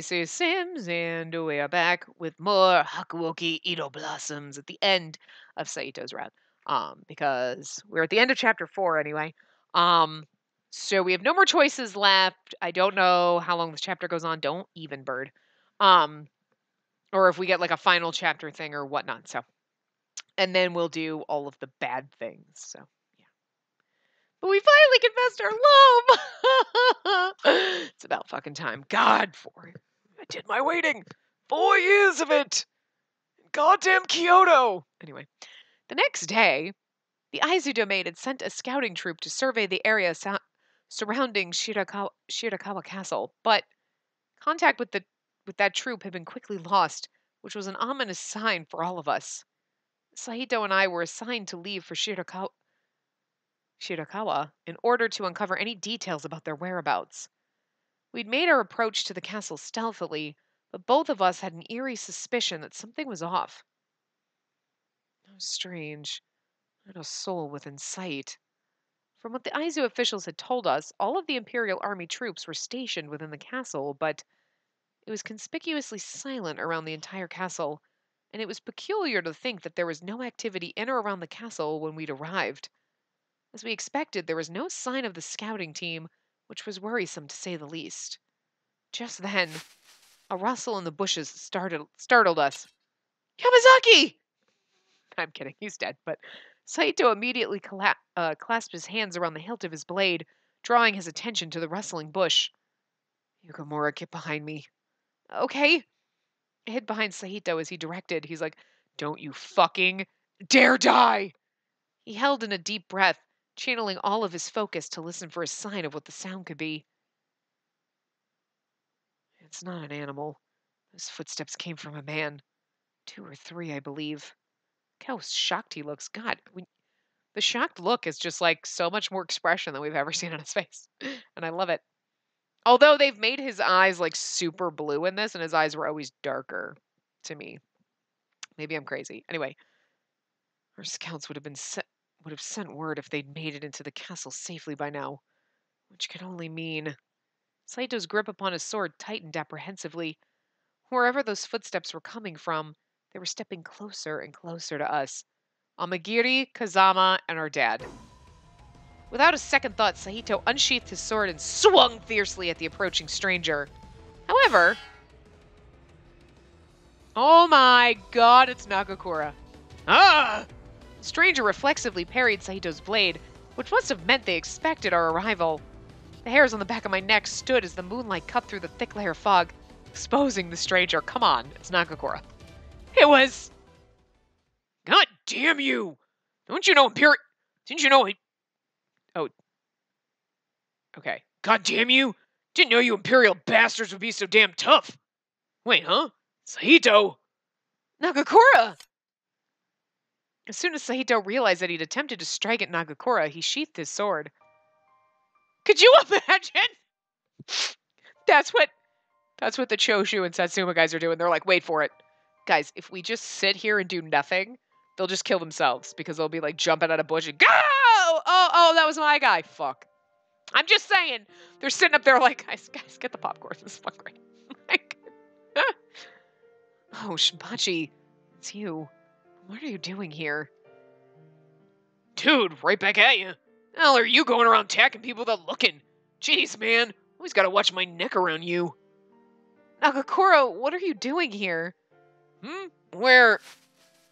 Spacey Sims, and we are back with more Hakuoki Edo Blossoms at the end of Saito's route. Because we're at the end of chapter 4 anyway. So we have no more choices left. I don't know how long this chapter goes on. Don't even, bird. Or if we get like a final chapter thing or whatnot. So, and then we'll do all of the bad things. So. But we finally confessed our love! It's about fucking time. God, I did my waiting. 4 years of it! Goddamn Kyoto! Anyway, the next day, the Aizu domain had sent a scouting troop to survey the area surrounding Shirakawa Castle, but contact with that troop had been quickly lost, which was an ominous sign for all of us. Saito and I were assigned to leave for Shirakawa in order to uncover any details about their whereabouts. We'd made our approach to the castle stealthily, but both of us had an eerie suspicion that something was off. How strange. Not a soul within sight. From what the Aizu officials had told us, all of the Imperial Army troops were stationed within the castle, but it was conspicuously silent around the entire castle, and it was peculiar to think that there was no activity in or around the castle when we'd arrived. As we expected, there was no sign of the scouting team, which was worrisome to say the least. Just then, a rustle in the bushes startled us. Yamazaki! I'm kidding, he's dead, but Saito immediately clasped his hands around the hilt of his blade, drawing his attention to the rustling bush. Yukamura, get behind me. Okay. I hid behind Saito as he directed. He's like, don't you fucking dare die! He held in a deep breath, channeling all of his focus to listen for a sign of what the sound could be. It's not an animal. Those footsteps came from a man. 2 or 3, I believe. Look how shocked he looks. God, the shocked look is just like so much more expression than we've ever seen on his face. And I love it. Although they've made his eyes like super blue in this, and his eyes were always darker to me. Maybe I'm crazy. Anyway, our scouts would have sent word if they'd made it into the castle safely by now, which could only mean... Saito's grip upon his sword tightened apprehensively. Wherever those footsteps were coming from, they were stepping closer and closer to us. Amagiri, Kazama, and our dad. Without a second thought, Saito unsheathed his sword and swung fiercely at the approaching stranger. However... Oh my god, it's Nagakura. Ah! The stranger reflexively parried Saito's blade, which must have meant they expected our arrival. The hairs on the back of my neck stood as the moonlight cut through the thick layer of fog, exposing the stranger. Come on, it's Nagakura. It was... God damn you! Don't you know Didn't you know Oh. Okay. God damn you! Didn't know you Imperial bastards would be so damn tough! Wait, huh? Saito! Nagakura! As soon as Saito realized that he'd attempted to strike at Nagakura, he sheathed his sword. Could you imagine? That's what the Choshu and Satsuma guys are doing. They're like, wait for it. Guys, if we just sit here and do nothing, they'll just kill themselves because they'll be like jumping out of bush and go! Oh, that was my guy. Fuck. I'm just saying. They're sitting up there like, guys, get the popcorn. This is fucking great. Like, oh, Shinpachi, it's you. What are you doing here? Dude, right back at you. Hell, are you going around attacking people without looking? Jeez, man. Always gotta watch my neck around you. Nagakura, what are you doing here? Where?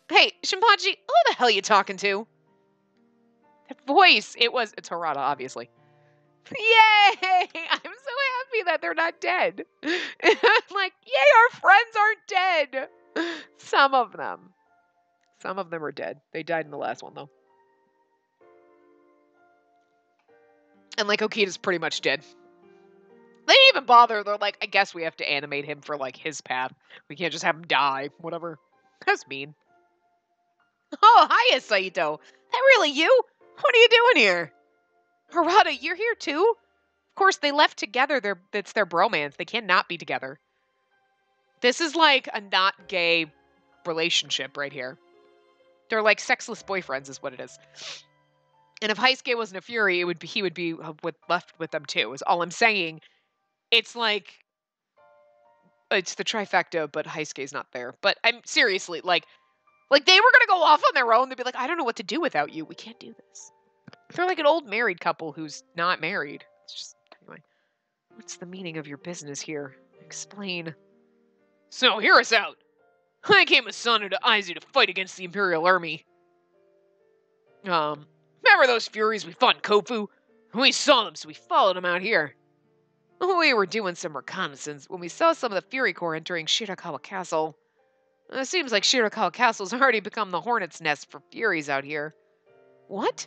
Hey, Shinpachi, who the hell are you talking to? That voice, it's Harada, obviously. Yay! I'm so happy that they're not dead. I'm like, yay, our friends aren't dead. Some of them. Some of them are dead. They died in the last one, though. And, like, Okita's pretty much dead. They didn't even bother. They're like, I guess we have to animate him for, like, his path. We can't just have him die. Whatever. That's mean. Oh, hiya, Saito. That really you? What are you doing here? Harada, you're here too? Of course, they left together. It's their bromance. They cannot be together. This is like a not gay relationship right here. They're like sexless boyfriends is what it is. And if Heisuke wasn't a Fury, he would be left with them too, is all I'm saying. It's like It's the trifecta, but Heisuke's not there. But I'm seriously, like they were gonna go off on their own. They'd be like, I don't know what to do without you. We can't do this. They're like an old married couple who's not married. It's just, anyway. What's the meaning of your business here? Explain. So, hear us out. I came with Sano to Aizu to fight against the Imperial Army. Remember those Furies we fought in Kofu? We saw them, so we followed them out here. We were doing some reconnaissance when we saw some of the Fury Corps entering Shirakawa Castle. It seems like Shirakawa Castle's already become the hornet's nest for Furies out here. What?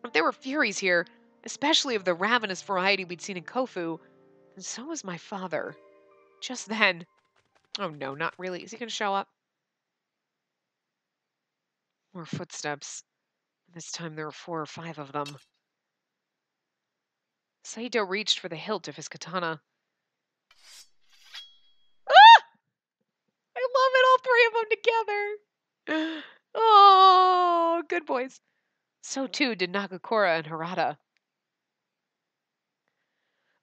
If there were Furies here, especially of the ravenous variety we'd seen in Kofu, then so was my father. Just then. Oh no, not really. Is he going to show up? More footsteps. This time there were 4 or 5 of them. Saito reached for the hilt of his katana. Ah! I love it, all 3 of them together. Oh, good boys. So too did Nagakura and Harada.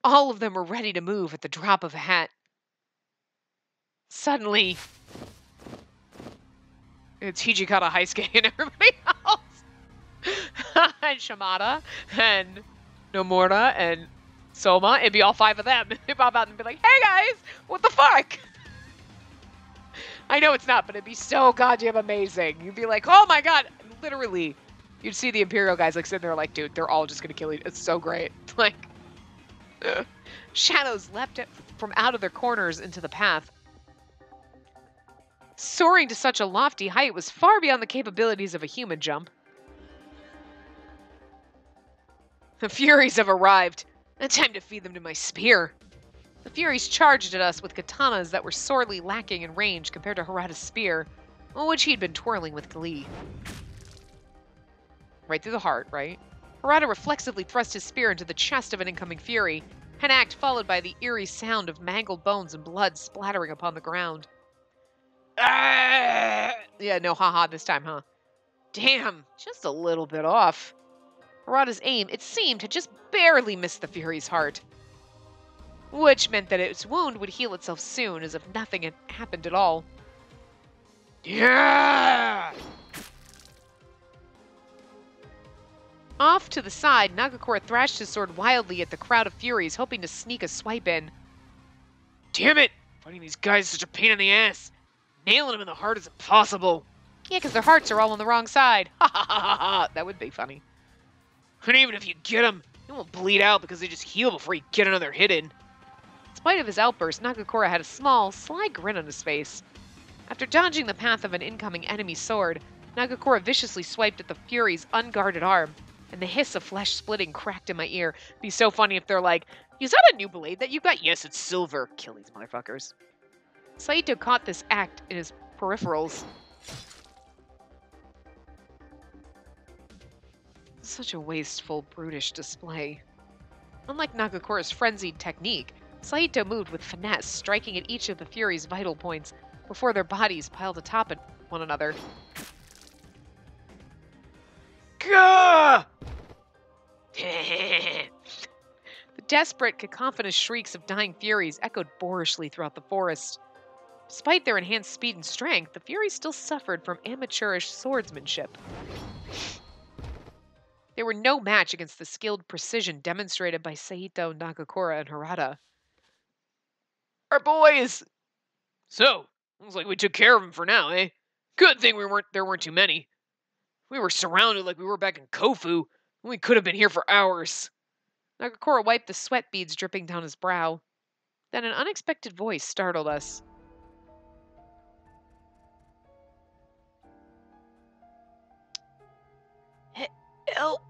All of them were ready to move at the drop of a hat. Suddenly, it's Hijikata Heisuke and everybody else. And Shimada and Nomura and Soma. It'd be all 5 of them. They'd pop out and be like, hey guys, what the fuck? I know it's not, but it'd be so goddamn amazing. You'd be like, oh my god. Literally, you'd see the Imperial guys like sitting there like, dude, they're all just gonna kill you. It's so great. Like, shadows leapt from out of their corners into the path. Soaring to such a lofty height was far beyond the capabilities of a human jump. The Furies have arrived. Time to feed them to my spear. The Furies charged at us with katanas that were sorely lacking in range compared to Harada's spear, which he'd been twirling with glee. Right through the heart, right? Harada reflexively thrust his spear into the chest of an incoming Fury, an act followed by the eerie sound of mangled bones and blood splattering upon the ground. Ah! Yeah, no haha this time, huh? Damn, just a little bit off. Harada's aim, it seemed, had just barely missed the Fury's heart. Which meant that its wound would heal itself soon, as if nothing had happened at all. Yeah! Off to the side, Nagakura thrashed his sword wildly at the crowd of Furies, hoping to sneak a swipe in. Damn it! Fighting these guys is such a pain in the ass. Nailing them in the heart is impossible. Yeah, because their hearts are all on the wrong side. Ha ha ha ha ha! That would be funny. And even if you get them, they won't bleed out because they just heal before you get another hit in. In spite of his outburst, Nagakura had a small, sly grin on his face. After dodging the path of an incoming enemy sword, Nagakura viciously swiped at the Fury's unguarded arm, and the hiss of flesh splitting cracked in my ear. It'd be so funny if they're like, is that a new blade that you got? Yes, it's silver. Kill these motherfuckers. Saito caught this act in his peripherals. Such a wasteful, brutish display. Unlike Nagakura's frenzied technique, Saito moved with finesse, striking at each of the Fury's vital points before their bodies piled atop one another. Gah! The desperate, cacophonous shrieks of dying Furies echoed boorishly throughout the forest. Despite their enhanced speed and strength, the Furies still suffered from amateurish swordsmanship. They were no match against the skilled precision demonstrated by Saito, Nagakura, and Harada. Our boys! So, looks like we took care of them for now, eh? Good thing there weren't too many. We were surrounded like we were back in Kofu. We could have been here for hours. Nagakura wiped the sweat beads dripping down his brow. Then an unexpected voice startled us. Help!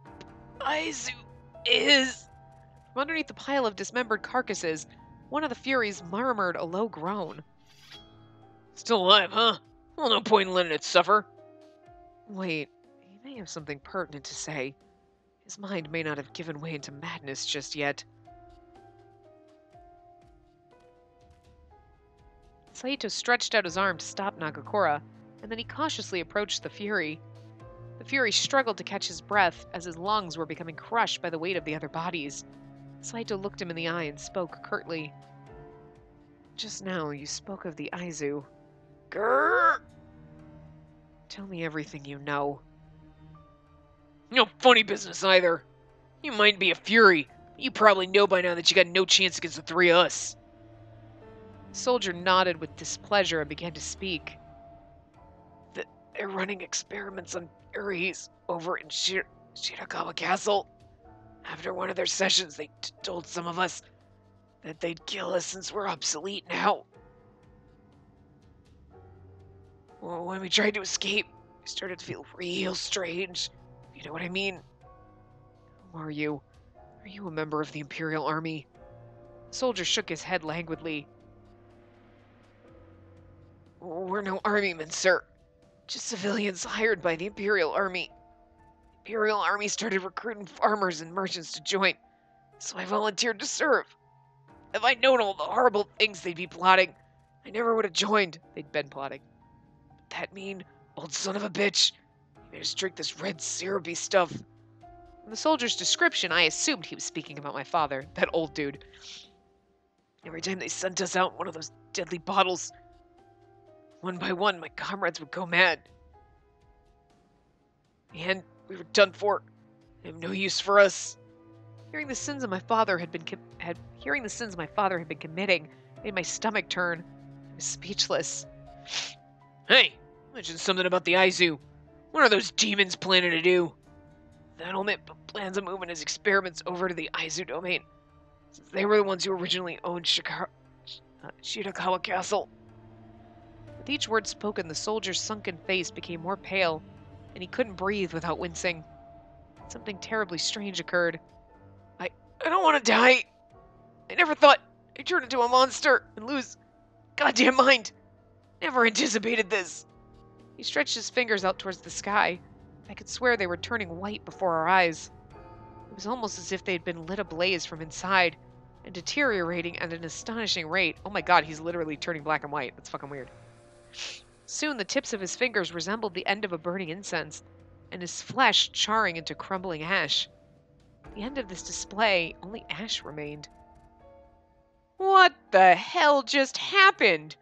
Aizu is... From underneath the pile of dismembered carcasses, one of the Furies murmured a low groan. Still alive, huh? Well, no point in letting it suffer. Wait, he may have something pertinent to say. His mind may not have given way into madness just yet. Saito stretched out his arm to stop Nagakura, and then he cautiously approached the Fury. The Fury struggled to catch his breath as his lungs were becoming crushed by the weight of the other bodies. Saito looked him in the eye and spoke curtly. Just now you spoke of the Aizu. Grrr! Tell me everything you know. No funny business either. You might be a Fury. You probably know by now that you got no chance against the three of us. The soldier nodded with displeasure and began to speak. They're running experiments on Furies over in Shirakawa Castle. After one of their sessions, they told some of us that they'd kill us since we're obsolete now. Well, when we tried to escape, we started to feel real strange. You know what I mean? Who are you? Are you a member of the Imperial Army? The soldier shook his head languidly. We're no armymen, sir. Just civilians hired by the Imperial Army. The Imperial Army started recruiting farmers and merchants to join, so I volunteered to serve. If I'd known all the horrible things they'd be plotting, I never would have joined. They'd been plotting. That mean old son of a bitch. He made us drink this red syrupy stuff. From the soldier's description, I assumed he was speaking about my father, that old dude. Every time they sent us out one of those deadly bottles, one by one, my comrades would go mad. And we were done for. They have no use for us. Hearing the sins my father had been committing made my stomach turn. I was speechless. Hey, mention something about the Aizu. What are those demons planning to do? That old man plans on moving his experiments over to the Aizu domain, since they were the ones who originally owned Shirakawa Castle. With each word spoken, the soldier's sunken face became more pale, and he couldn't breathe without wincing. Something terribly strange occurred. I don't want to die. I never thought I'd turn into a monster and lose goddamn mind. Never anticipated this. He stretched his fingers out towards the sky. I could swear they were turning white before our eyes. It was almost as if they had been lit ablaze from inside and deteriorating at an astonishing rate. Oh my god, he's literally turning black and white. That's fucking weird. Soon the tips of his fingers resembled the end of a burning incense, and his flesh charring into crumbling ash. At the end of this display, only ash remained. What the hell just happened?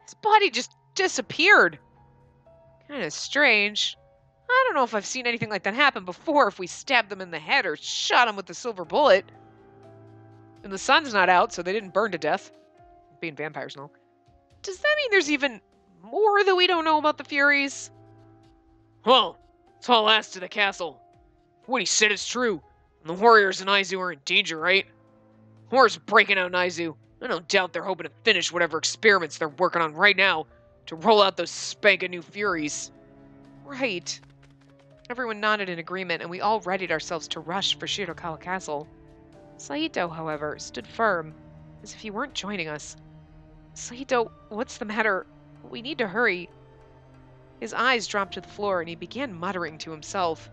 His body just disappeared. Kinda strange. I don't know if I've seen anything like that happen before if we stabbed them in the head or shot them with a silver bullet. And the sun's not out, so they didn't burn to death. Being vampires and all. Does that mean there's even more that we don't know about the Furies? Well, it's all asked to the castle. What he said is true. And the warriors in Aizu are in danger, right? War's breaking out in Aizu. I don't doubt they're hoping to finish whatever experiments they're working on right now to roll out those spanking new Furies. Right. Everyone nodded in agreement, and we all readied ourselves to rush for Shirakawa Castle. Saito, however, stood firm, as if he weren't joining us. Saito, what's the matter? We need to hurry. His eyes dropped to the floor, and he began muttering to himself.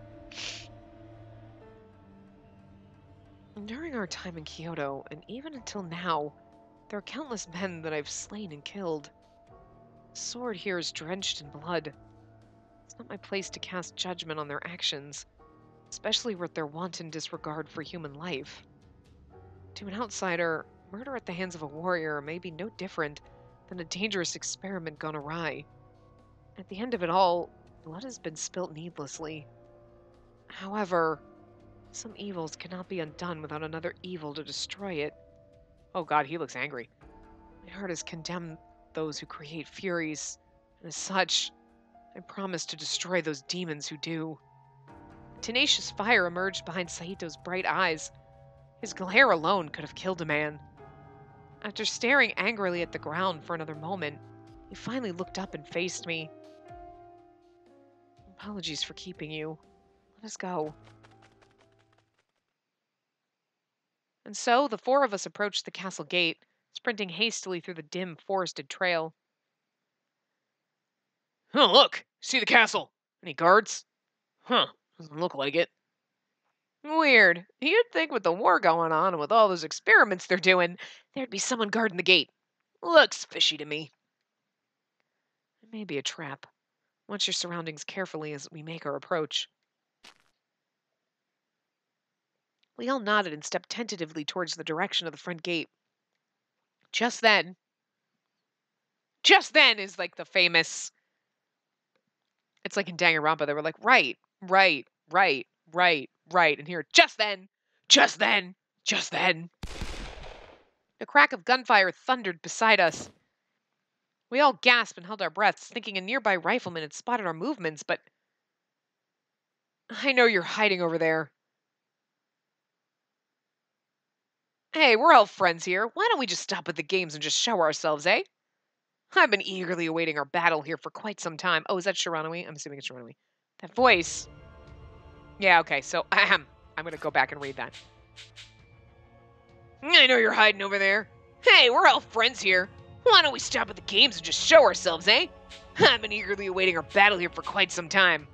During our time in Kyoto, and even until now, there are countless men that I've slain and killed. The sword here is drenched in blood. It's not my place to cast judgment on their actions, especially with their wanton disregard for human life. To an outsider, murder at the hands of a warrior may be no different than a dangerous experiment gone awry. At the end of it all, blood has been spilt needlessly. However, some evils cannot be undone without another evil to destroy it. Oh god, he looks angry. My heart has condemned those who create furies, and as such, I promise to destroy those demons who do. Tenacious fire emerged behind Saito's bright eyes. His glare alone could have killed a man. After staring angrily at the ground for another moment, he finally looked up and faced me. Apologies for keeping you. Let us go. And so the four of us approached the castle gate, sprinting hastily through the dim, forested trail. Oh, look! See the castle! Any guards? Huh, doesn't look like it. Weird. You'd think with the war going on and with all those experiments they're doing, there'd be someone guarding the gate. Looks fishy to me. It may be a trap. Watch your surroundings carefully as we make our approach. We all nodded and stepped tentatively towards the direction of the front gate. Just then, Just then is like the famous, it's like in Danganronpa, they were like, right, right, right, right, right. And here, just then, just then, just then. The crack of gunfire thundered beside us. We all gasped and held our breaths, thinking a nearby rifleman had spotted our movements, but I know you're hiding over there. Hey, we're all friends here. Why don't we just stop at the games and just show ourselves, eh? I've been eagerly awaiting our battle here for quite some time. Oh, is that Shiranui? I'm assuming it's Shiranui. That voice. Yeah, okay, so I'm going to go back and read that. I know you're hiding over there. Hey, we're all friends here. Why don't we stop at the games and just show ourselves, eh? I've been eagerly awaiting our battle here for quite some time.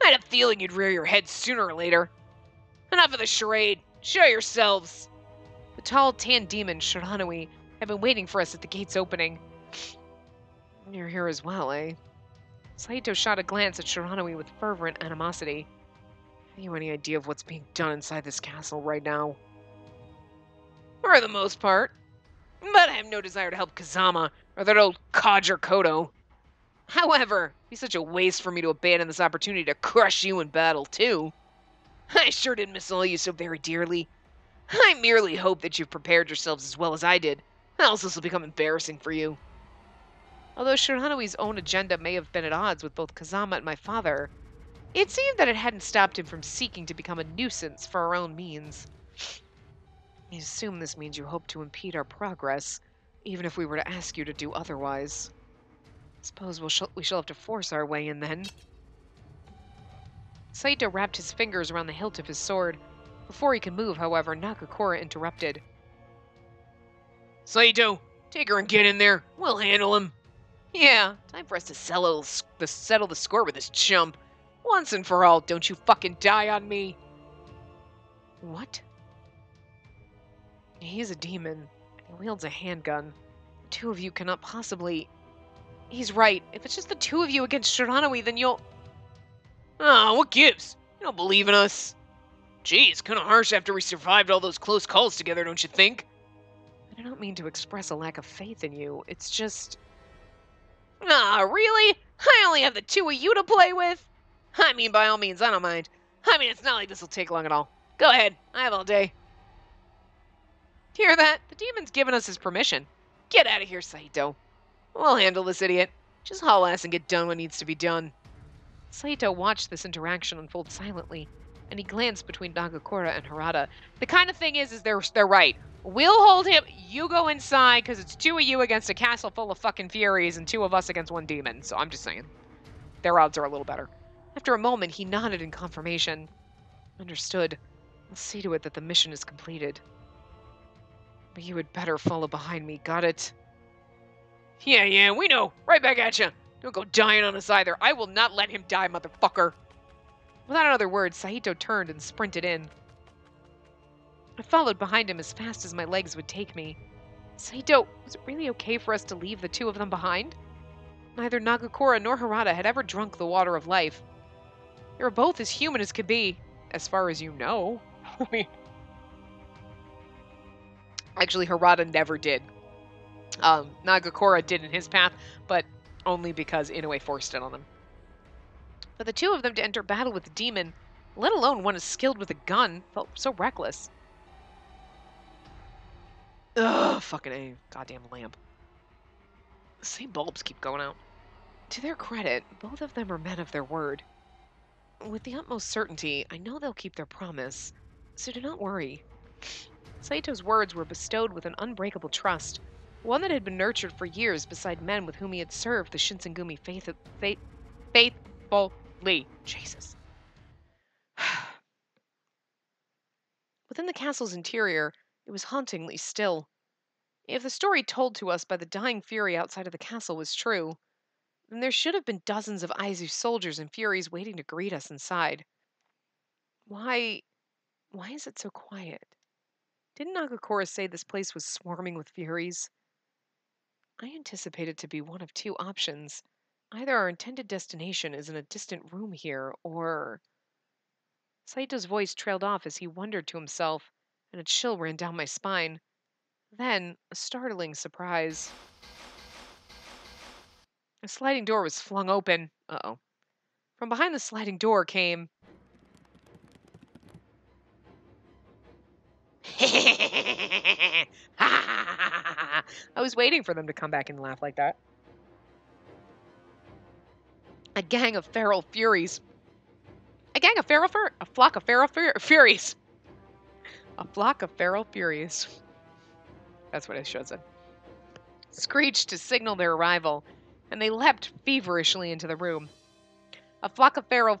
I had a feeling you'd rear your head sooner or later. Enough of the charade. Show yourselves. The tall, tan demon, Shiranui, had been waiting for us at the gate's opening. You're here as well, eh? Saito shot a glance at Shiranui with fervent animosity. Have you any idea of what's being done inside this castle right now? For the most part. But I have no desire to help Kazama or that old codger Kodo. However, it'd be such a waste for me to abandon this opportunity to crush you in battle, too. I sure did miss all you so very dearly. I merely hope that you've prepared yourselves as well as I did, else this will become embarrassing for you. Although Shiranui's own agenda may have been at odds with both Kazama and my father, it seemed that it hadn't stopped him from seeking to become a nuisance for our own means. I assume this means you hope to impede our progress, even if we were to ask you to do otherwise. Suppose we shall have to force our way in then. Saito wrapped his fingers around the hilt of his sword. Before he could move, however, Nakakura interrupted. Saito, take her and get in there. We'll handle him. Yeah, time for us to settle the score with this chump. Once and for all, don't you fucking die on me. What? He's a demon. He wields a handgun. The two of you cannot possibly... He's right. If it's just the two of you against Shiranui, then you'll... Oh, what gives? You don't believe in us. Gee, it's kind of harsh after we survived all those close calls together, don't you think? I don't mean to express a lack of faith in you. It's just... Ah, really? I only have the two of you to play with? I mean, by all means, I don't mind. I mean, it's not like this will take long at all. Go ahead. I have all day. Hear that? The demon's given us his permission. Get out of here, Saito. We'll handle this idiot. Just haul ass and get done what needs to be done. Saito watched this interaction unfold silently, and he glanced between Nagakura and Harada. The kind of thing is they're right. We'll hold him. You go inside, because it's two of you against a castle full of fucking Furies and two of us against one demon. So I'm just saying. Their odds are a little better. After a moment, he nodded in confirmation. Understood. I'll see to it that the mission is completed. But you had better follow behind me, got it? Yeah, we know. Right back at you. Don't go dying on us either. I will not let him die, motherfucker. Without another word, Saito turned and sprinted in. I followed behind him as fast as my legs would take me. Saito, was it really okay for us to leave the two of them behind? Neither Nagakura nor Harada had ever drunk the water of life. They were both as human as could be, as far as you know. I mean, actually, Harada never did. Nagakura did in his path, but only because Inoue forced it on him. For the two of them to enter battle with a demon, let alone one as skilled with a gun, felt so reckless. Ugh, fucking A. Goddamn lamp. The same bulbs keep going out. To their credit, both of them are men of their word. With the utmost certainty, I know they'll keep their promise, so do not worry. Saito's words were bestowed with an unbreakable trust, one that had been nurtured for years beside men with whom he had served the Shinsengumi faithfully. Jesus. Within the castle's interior, it was hauntingly still. If the story told to us by the dying Fury outside of the castle was true, then there should have been dozens of Aizu soldiers and Furies waiting to greet us inside. Why is it so quiet? Didn't Nagakura say this place was swarming with Furies? I anticipated to be one of two options. Either our intended destination is in a distant room here, or... Saito's voice trailed off as he wondered to himself, and a chill ran down my spine. Then, a startling surprise. A sliding door was flung open. Uh-oh. From behind the sliding door came... I was waiting for them to come back and laugh like that. A gang of feral furies. A gang of feral fur... A flock of feral furies. A flock of feral furies. That's what I should have said. Screeched to signal their arrival, and they leapt feverishly into the room. A flock of feral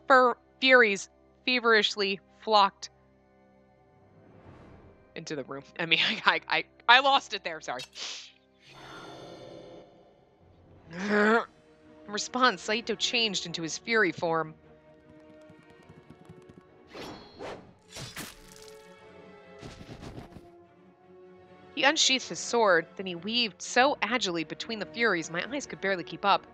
furies feverishly flocked into the room. I mean, I lost it there, sorry. In response, Saito changed into his fury form. He unsheathed his sword, then he weaved so agilely between the furies my eyes could barely keep up.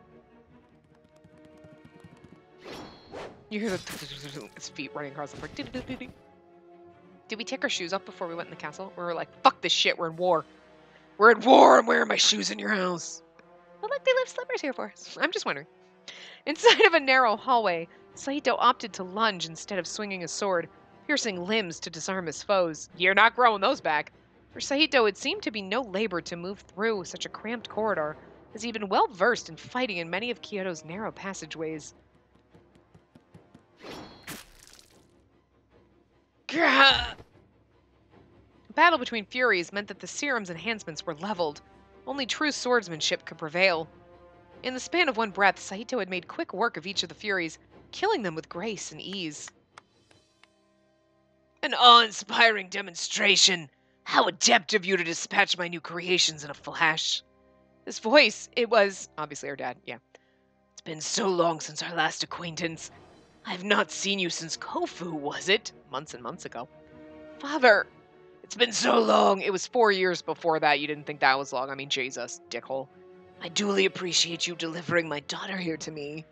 You hear his feet running across the floor. Did we take our shoes off before we went in the castle? We were like, fuck this shit, we're in war. We're in war, I'm wearing my shoes in your house. Well, look, they left slippers here for us. I'm just wondering. Inside of a narrow hallway, Saito opted to lunge instead of swinging his sword, piercing limbs to disarm his foes. You're not growing those back. For Saito, it seemed to be no labor to move through such a cramped corridor, as he'd been well versed in fighting in many of Kyoto's narrow passageways. A battle between furies meant that the serum's enhancements were leveled. Only true swordsmanship could prevail. In the span of one breath, Saito had made quick work of each of the furies, killing them with grace and ease. An awe-inspiring demonstration! How adept of you to dispatch my new creations in a flash! His voice, it was... obviously our dad, yeah. It's been so long since our last acquaintance. I've not seen you since Kofu, was it? Months and months ago. Father! It's been so long! It was 4 years before that. You didn't think that was long. I mean, Jesus, dickhole. I duly appreciate you delivering my daughter here to me.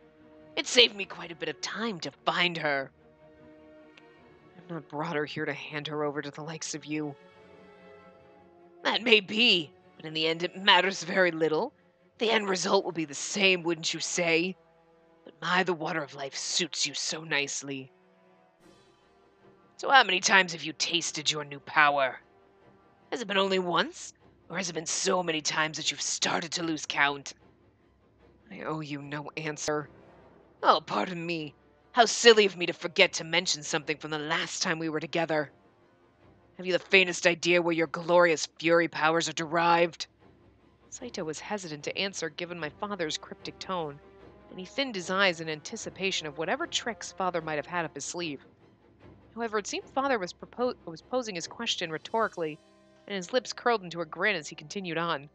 It saved me quite a bit of time to find her. I've not brought her here to hand her over to the likes of you. That may be, but in the end it matters very little. The end result will be the same, wouldn't you say? But the water of life suits you so nicely. So how many times have you tasted your new power? Has it been only once? Or has it been so many times that you've started to lose count? I owe you no answer. Oh, pardon me. How silly of me to forget to mention something from the last time we were together. Have you the faintest idea where your glorious fury powers are derived? Saito was hesitant to answer given my father's cryptic tone, and he thinned his eyes in anticipation of whatever tricks father might have had up his sleeve. However, it seemed father was posing his question rhetorically, and his lips curled into a grin as he continued on.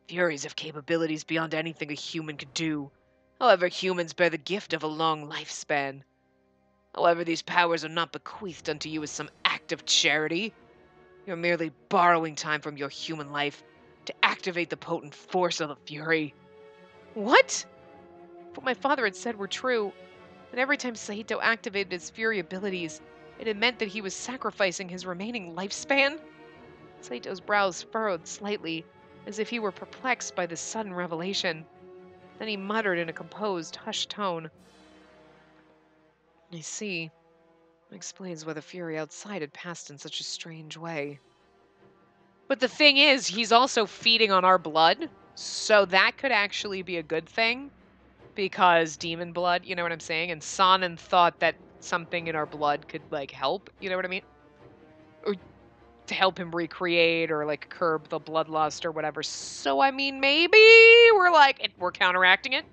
Furies have capabilities beyond anything a human could do. However, humans bear the gift of a long lifespan. However, these powers are not bequeathed unto you as some act of charity. You're merely borrowing time from your human life to activate the potent force of the Fury. What? If what my father had said were true, then every time Saito activated his Fury abilities, it had meant that he was sacrificing his remaining lifespan? Saito's brows furrowed slightly, as if he were perplexed by this sudden revelation. Then he muttered in a composed, hushed tone. I see. That explains why the Fury outside had passed in such a strange way. But the thing is, he's also feeding on our blood, so that could actually be a good thing, because demon blood, you know what I'm saying? And Sanan thought that something in our blood could, like, help, you know what I mean? Or to help him recreate or, like, curb the bloodlust or whatever. So, I mean, maybe we're counteracting it.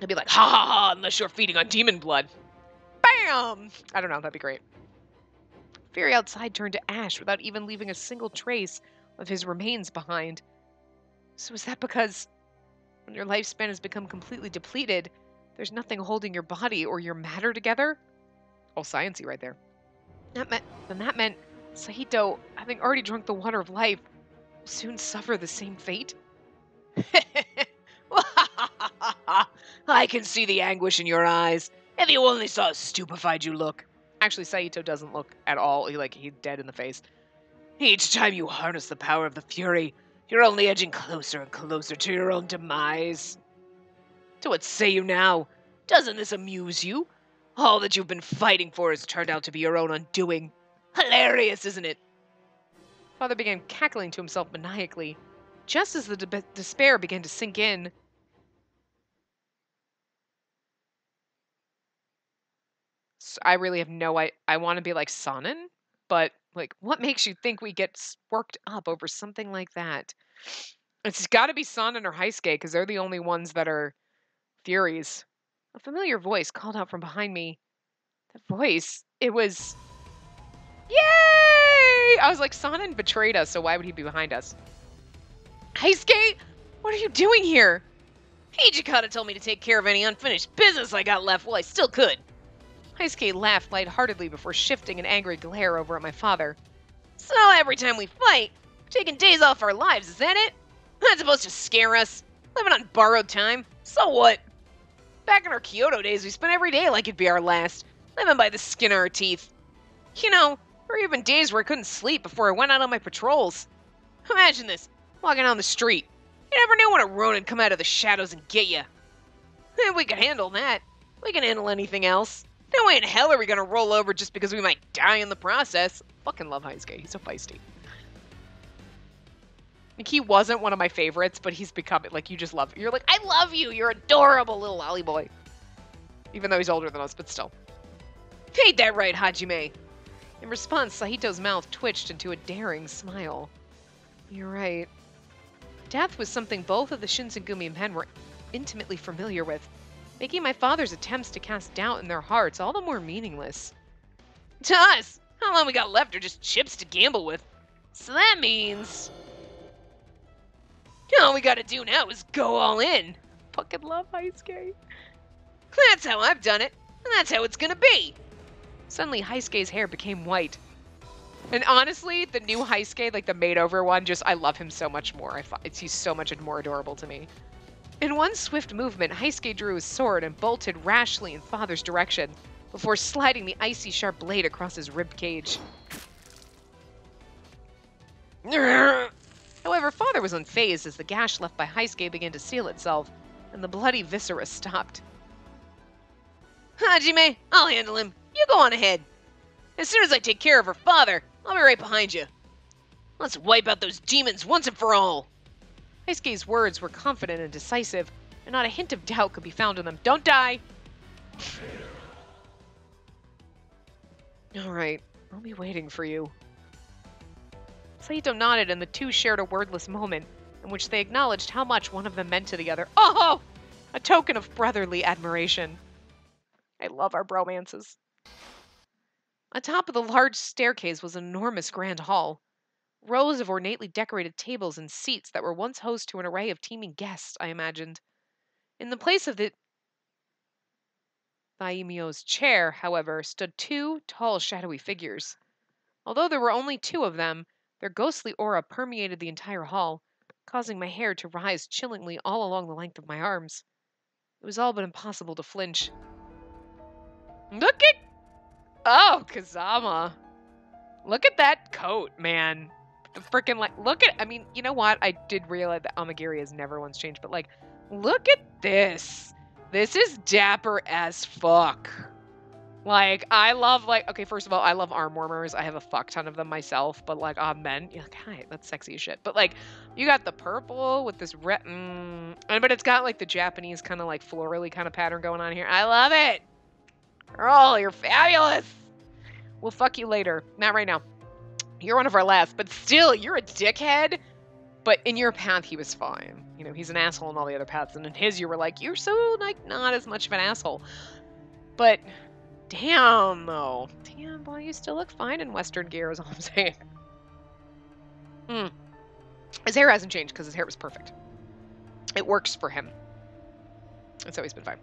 He'd be like, ha ha ha, unless you're feeding on demon blood. Bam! I don't know, that'd be great. Fury outside turned to ash without even leaving a single trace of his remains behind. So is that because when your lifespan has become completely depleted, there's nothing holding your body or your matter together? All sciencey right there. That meant Saito, having already drunk the water of life, will soon suffer the same fate? I can see the anguish in your eyes. If you only saw how stupefied you look. Actually, Saito doesn't look at all he's dead in the face. Each time you harness the power of the Fury, You're only edging closer and closer to your own demise. So what say you now? Doesn't this amuse you? All that you've been fighting for has turned out to be your own undoing. Hilarious, isn't it? Father began cackling to himself maniacally. Just as the despair began to sink in, I really have no I want to be like Sonnen, but like, what makes you think we get worked up over something like that? It's got to be Sonnen or Heisuke because they're the only ones that are Furies. A familiar voice called out from behind me. The voice, it was, yay! I was like, Sonnen betrayed us, so why would he be behind us? Heisuke, what are you doing here? Hijikata told me to take care of any unfinished business I got left while I still could. Heisuke laughed lightheartedly before shifting an angry glare over at my father. So every time we fight, we're taking days off our lives, is that it? That's supposed to scare us. Living on borrowed time. So what? Back in our Kyoto days, we spent every day like it'd be our last, living by the skin of our teeth. You know, there were even days where I couldn't sleep before I went out on my patrols. Imagine this, walking down the street. You never knew when a Ronin'd come out of the shadows and get you. If we could handle that, we can handle anything else. No way in hell are we gonna roll over just because we might die in the process. Fucking love Heisuke. He's so feisty. Like, he wasn't one of my favorites, but he's become it. Like, you just love it. You're like, I love you. You're adorable little lolly boy. Even though he's older than us, but still. Ain't that right, Hajime? In response, Sahito's mouth twitched into a daring smile. You're right. Death was something both of the Shinsengumi men were intimately familiar with, making my father's attempts to cast doubt in their hearts all the more meaningless. To us, how long we got left are just chips to gamble with. So that means... all we gotta do now is go all in. Fucking love Heisuke. That's how I've done it, and that's how it's gonna be. Suddenly, Heisuke's hair became white. And honestly, the new Heisuke, like the made-over one, I love him so much more. He's so much more adorable to me. In one swift movement, Heisuke drew his sword and bolted rashly in Father's direction, before sliding the icy sharp blade across his rib cage. However, Father was unfazed as the gash left by Heisuke began to seal itself, and the bloody viscera stopped. Hajime, I'll handle him. You go on ahead. As soon as I take care of her father, I'll be right behind you. Let's wipe out those demons once and for all. Heisuke's words were confident and decisive, and not a hint of doubt could be found in them. Don't die! All right, I'll be waiting for you. Saito nodded, and the two shared a wordless moment, in which they acknowledged how much one of them meant to the other. Oh! A token of brotherly admiration. I love our bromances. On top of the large staircase was an enormous grand hall. Rows of ornately decorated tables and seats that were once host to an array of teeming guests, I imagined. In the place of the daimyo's chair, however, stood two tall, shadowy figures. Although there were only two of them, their ghostly aura permeated the entire hall, causing my hair to rise chillingly all along the length of my arms. It was all but impossible to flinch. Look at... Oh, Kazama. Look at that coat, man. The freaking, like, look at... I mean, you know what? I did realize that Amagiri has never once changed, but, like, look at this. This is dapper as fuck. Like, I love, like... Okay, first of all, I love arm warmers. I have a fuck ton of them myself, but, like, on men, you're like, hi, that's sexy as shit. But, like, you got the purple with this red... but it's got, like, the Japanese kind of, like, florally kind of pattern going on here. I love it. Girl, you're fabulous. We'll fuck you later. Not right now. You're one of our last, but still, you're a dickhead. But in your path, he was fine. You know, he's an asshole in all the other paths. And in his, you were like, you're so, like, not as much of an asshole. But, damn, though. Damn, boy, you still look fine in Western gear, is all I'm saying. His hair hasn't changed because his hair was perfect. It works for him. It's always been fine.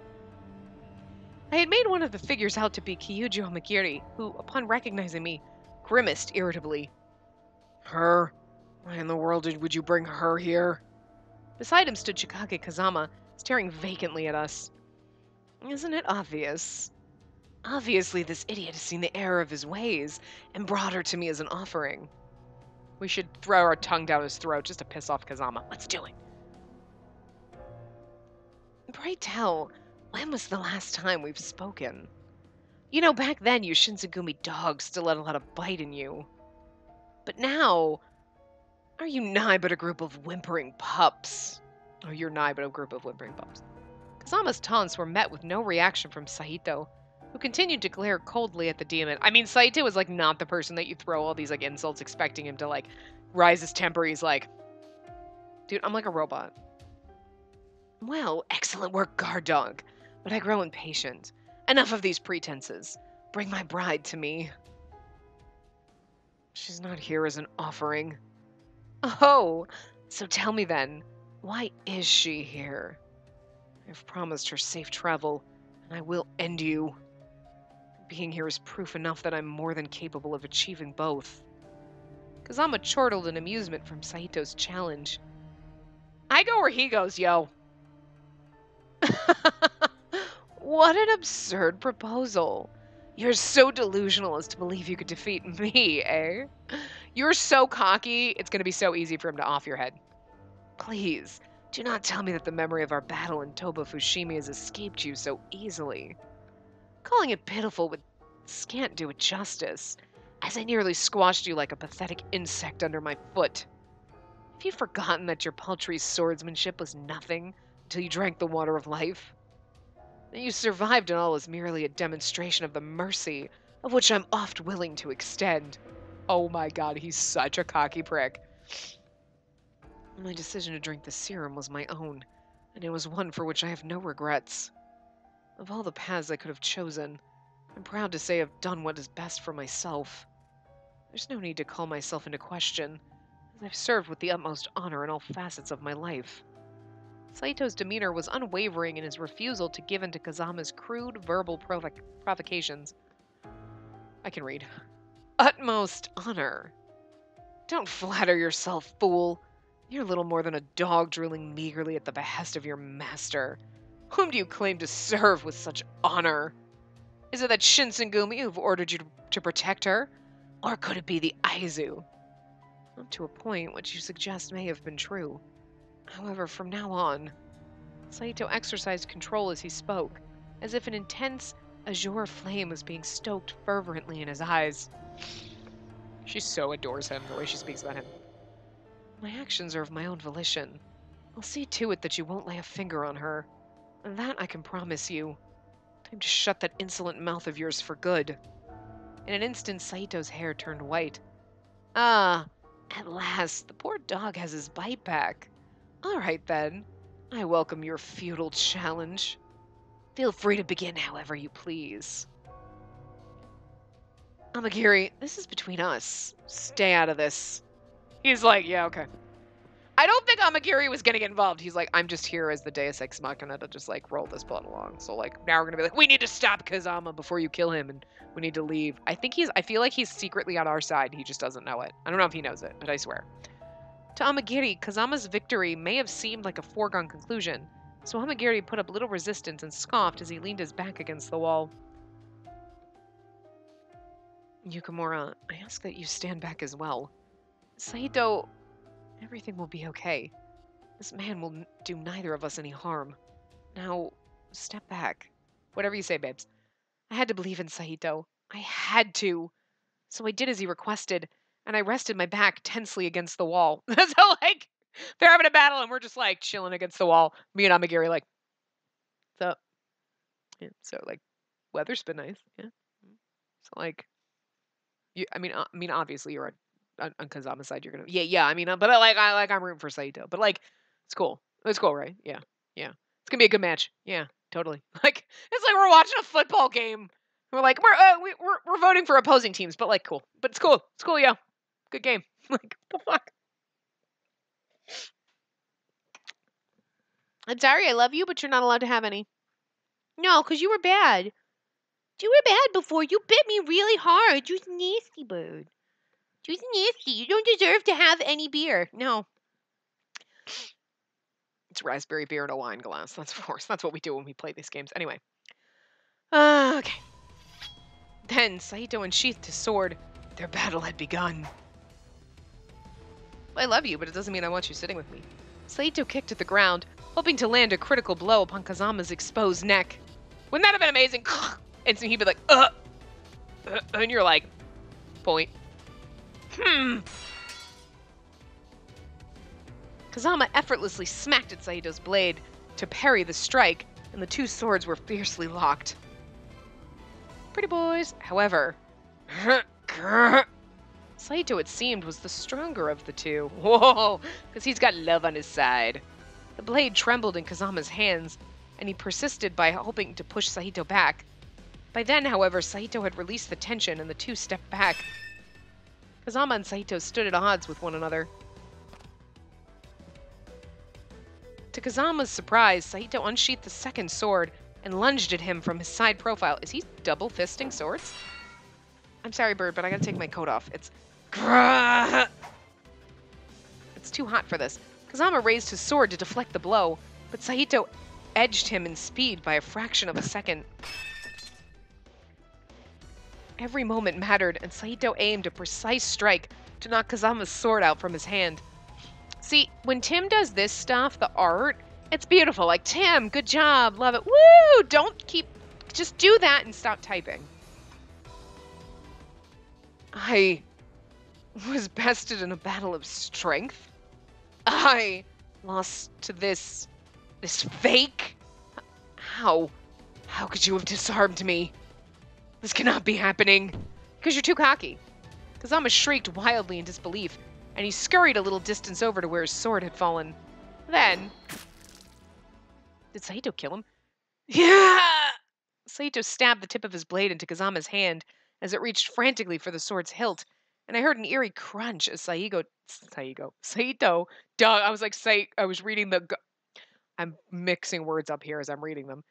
I had made one of the figures out to be Kyujo Magiri, who, upon recognizing me, grimaced irritably. Her? Why in the world would you bring her here? Beside him stood Chikage Kazama, staring vacantly at us. Isn't it obvious? Obviously, this idiot has seen the error of his ways and brought her to me as an offering. We should throw our tongue down his throat just to piss off Kazama. Let's do it. Pray tell, when was the last time we've spoken? You know, back then you Shinsengumi dogs still had a lot of bite in you. But now, are you nigh but a group of whimpering pups? Oh, you're nigh but a group of whimpering pups. Kazama's taunts were met with no reaction from Saito, who continued to glare coldly at the demon. I mean, Saito was like not the person that you throw all these like insults expecting him to like rise his temper. He's like, dude, I'm like a robot. Well, excellent work, guard dog. But I grow impatient. Enough of these pretenses. Bring my bride to me. She's not here as an offering. Oh, so tell me then, why is she here? I've promised her safe travel, and I will end you. Being here is proof enough that I'm more than capable of achieving both. Kazama chortled in amusement from Saito's challenge. I go where he goes, yo. What an absurd proposal. You're so delusional as to believe you could defeat me, eh? You're so cocky, it's going to be so easy for him to off your head. Please, do not tell me that the memory of our battle in Toba Fushimi has escaped you so easily. Calling it pitiful would scant do it justice, as I nearly squashed you like a pathetic insect under my foot. Have you forgotten that your paltry swordsmanship was nothing until you drank the water of life? That you survived and all is merely a demonstration of the mercy of which I'm oft willing to extend. Oh my god, he's such a cocky prick. My decision to drink the serum was my own, and it was one for which I have no regrets. Of all the paths I could have chosen, I'm proud to say I've done what is best for myself. There's no need to call myself into question, as I've served with the utmost honor in all facets of my life. Saito's demeanor was unwavering in his refusal to give in to Kazama's crude verbal provocations. I can read. Utmost honor. Don't flatter yourself, fool. You're little more than a dog drooling meagerly at the behest of your master. Whom do you claim to serve with such honor? Is it that Shinsengumi who've ordered you to protect her? Or could it be the Aizu? Up to a point, what you suggest may have been true. However, from now on, Saito exercised control as he spoke, as if an intense azure flame was being stoked fervently in his eyes. She so adores him, the way she speaks about him. My actions are of my own volition. I'll see to it that you won't lay a finger on her. And that I can promise you. Time to shut that insolent mouth of yours for good. In an instant, Saito's hair turned white. Ah, at last, the poor dog has his bite back. All right, then. I welcome your futile challenge. Feel free to begin however you please. Amagiri, this is between us. Stay out of this. He's like, yeah, okay. I don't think Amagiri was gonna get involved. He's like, I'm just here as the Deus Ex Machina to just like roll this plot along. So like now we're gonna be like, we need to stop Kazama before you kill him, and we need to leave. I feel like he's secretly on our side. He just doesn't know it. I don't know if he knows it, but I swear. To Amagiri, Kazama's victory may have seemed like a foregone conclusion, so Amagiri put up little resistance and scoffed as he leaned his back against the wall. Yukimura, I ask that you stand back as well. Saito, everything will be okay. This man will do neither of us any harm. Now, step back. Whatever you say, babes. I had to believe in Saito. I had to. So I did as he requested, and I rested my back tensely against the wall. So, like, they're having a battle, and we're just, like, chilling against the wall. Me and Amagiri, like, what's up? Yeah, so, like, weather's been nice, yeah. So, like, I mean, obviously you're on Kazama's side. You're gonna, yeah. I mean, but I'm rooting for Saito. But like, it's cool. It's cool, right? Yeah. It's gonna be a good match. Yeah, totally. Like, it's like we're watching a football game. We're like, we're voting for opposing teams, but like, cool. But it's cool. It's cool. Yeah, good game. Like, what the fuck? I'm sorry, I love you, but you're not allowed to have any. No, because you were bad. You were bad before. You bit me really hard. You nasty bird. You nasty. You don't deserve to have any beer. No. It's raspberry beer in a wine glass. That's, of course, that's what we do when we play these games. Anyway. Okay. Then Saito unsheathed his sword. Their battle had begun. I love you, but it doesn't mean I want you sitting with me. Saito kicked at the ground, hoping to land a critical blow upon Kazama's exposed neck. Wouldn't that have been amazing? And so he'd be like, and you're like, point. Kazama effortlessly smacked at Saito's blade to parry the strike, and the two swords were fiercely locked. Pretty boys. However, Saito, it seemed, was the stronger of the two. Whoa, because he's got love on his side. The blade trembled in Kazama's hands, and he persisted by hoping to push Saito back. By then, however, Saito had released the tension, and the two stepped back. Kazama and Saito stood at odds with one another. To Kazama's surprise, Saito unsheathed the second sword and lunged at him from his side profile. Is he double fisting swords? I'm sorry, Bird, but I gotta take my coat off. It's too hot for this. Kazama raised his sword to deflect the blow, but Saito edged him in speed by a fraction of a second. Every moment mattered, and Saito aimed a precise strike to knock Kazama's sword out from his hand. See, when Tim does this stuff, the art, it's beautiful. Like, Tim, good job, love it. Woo! Just do that and stop typing. I was bested in a battle of strength. I lost to this fake. How could you have disarmed me? This cannot be happening. Because you're too cocky. Kazama shrieked wildly in disbelief, and he scurried a little distance over to where his sword had fallen. Then... Did Saito kill him? Yeah! Saito stabbed the tip of his blade into Kazama's hand as it reached frantically for the sword's hilt, and I heard an eerie crunch as Saito dug. I was reading I'm mixing words up here as I'm reading them.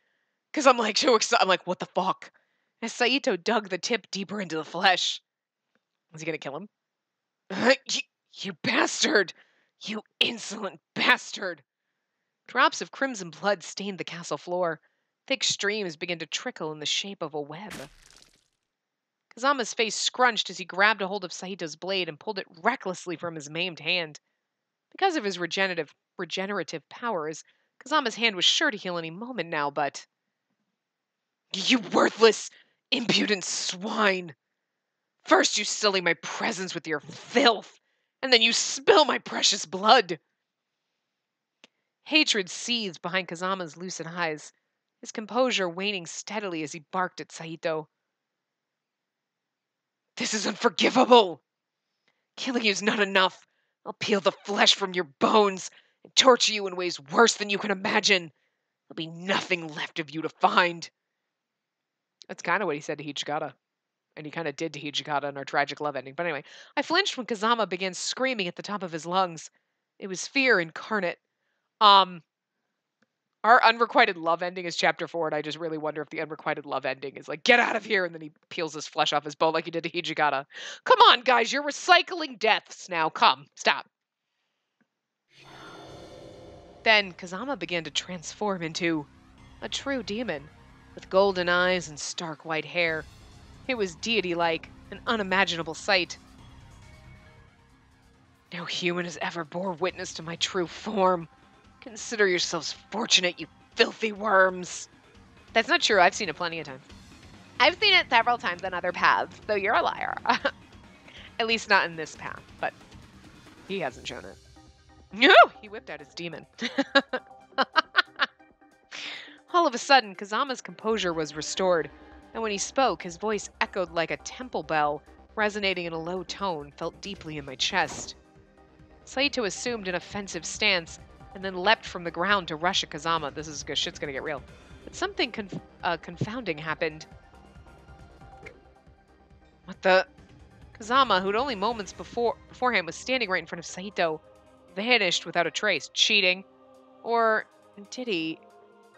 Because I'm like so excited. I'm like, what the fuck? As Saito dug the tip deeper into the flesh. Was he gonna kill him? You bastard! You insolent bastard! Drops of crimson blood stained the castle floor. Thick streams began to trickle in the shape of a web. Kazama's face scrunched as he grabbed a hold of Saito's blade and pulled it recklessly from his maimed hand. Because of his regenerative powers, Kazama's hand was sure to heal any moment now, but... You worthless, impudent swine! First you sully my presence with your filth, and then you spill my precious blood! Hatred seethed behind Kazama's lucid eyes, his composure waning steadily as he barked at Saito. This is unforgivable! Killing you is not enough. I'll peel the flesh from your bones and torture you in ways worse than you can imagine. There'll be nothing left of you to find. That's kind of what he said to Hijikata. And he kind of did to Hijikata in our tragic love ending. But anyway, I flinched when Kazama began screaming at the top of his lungs. It was fear incarnate. Our unrequited love ending is chapter 4, and I just really wonder if the unrequited love ending is like, get out of here, and then he peels his flesh off his bone like he did to Hijikata. Come on, guys, you're recycling deaths now. Come, stop. Then Kazama began to transform into a true demon, with golden eyes and stark white hair. It was deity-like, an unimaginable sight. No human has ever bore witness to my true form. Consider yourselves fortunate, you filthy worms. That's not true. I've seen it plenty of times. I've seen it several times in other paths, though you're a liar. At least not in this path, but he hasn't shown it. No! He whipped out his demon. All of a sudden, Kazama's composure was restored, and when he spoke, his voice echoed like a temple bell, resonating in a low tone, felt deeply in my chest. Saito assumed an offensive stance, and then leapt from the ground to rush at Kazama. This is good. Shit's gonna get real. But something confounding happened. What the? Kazama, who'd only moments beforehand was standing right in front of Saito, vanished without a trace. Cheating. Or did he?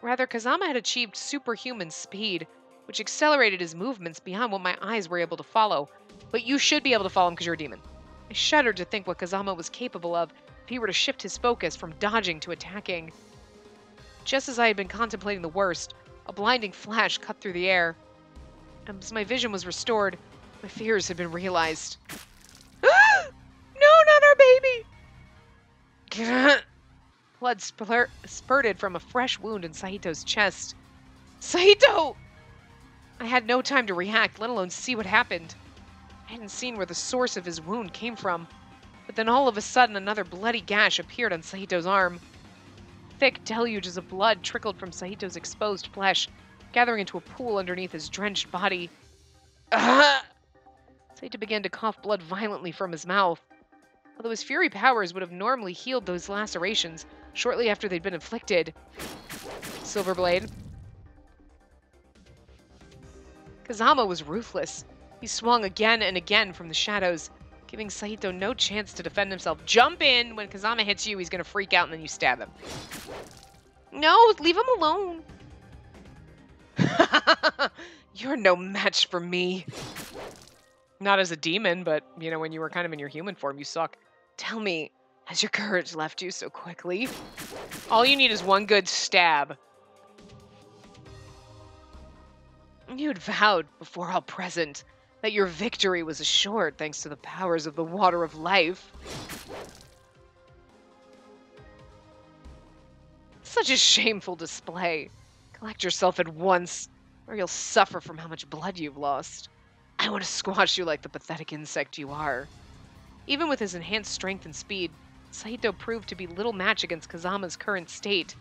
Rather, Kazama had achieved superhuman speed, which accelerated his movements beyond what my eyes were able to follow. But you should be able to follow him because you're a demon. I shuddered to think what Kazama was capable of if he were to shift his focus from dodging to attacking. Just as I had been contemplating the worst, a blinding flash cut through the air. And as my vision was restored, my fears had been realized. No, not our baby! Blood spurted from a fresh wound in Saito's chest. Saito! I had no time to react, let alone see what happened. I hadn't seen where the source of his wound came from, but then all of a sudden another bloody gash appeared on Saito's arm. Thick deluges of blood trickled from Saito's exposed flesh, gathering into a pool underneath his drenched body. Ah! Saito began to cough blood violently from his mouth. Although his fury powers would have normally healed those lacerations shortly after they'd been inflicted. Silverblade. Kazama was ruthless. He swung again and again from the shadows, giving Saito no chance to defend himself. Jump in! When Kazama hits you, he's gonna freak out and then you stab him. No, leave him alone. You're no match for me. Not as a demon, but, you know, when you were kind of in your human form, you suck. Tell me, has your courage left you so quickly? All you need is one good stab. You had vowed before all present that your victory was assured thanks to the powers of the water of life. Such a shameful display. Collect yourself at once, or you'll suffer from how much blood you've lost. I want to squash you like the pathetic insect you are. Even with his enhanced strength and speed, Saito proved to be little match against Kazama's current state.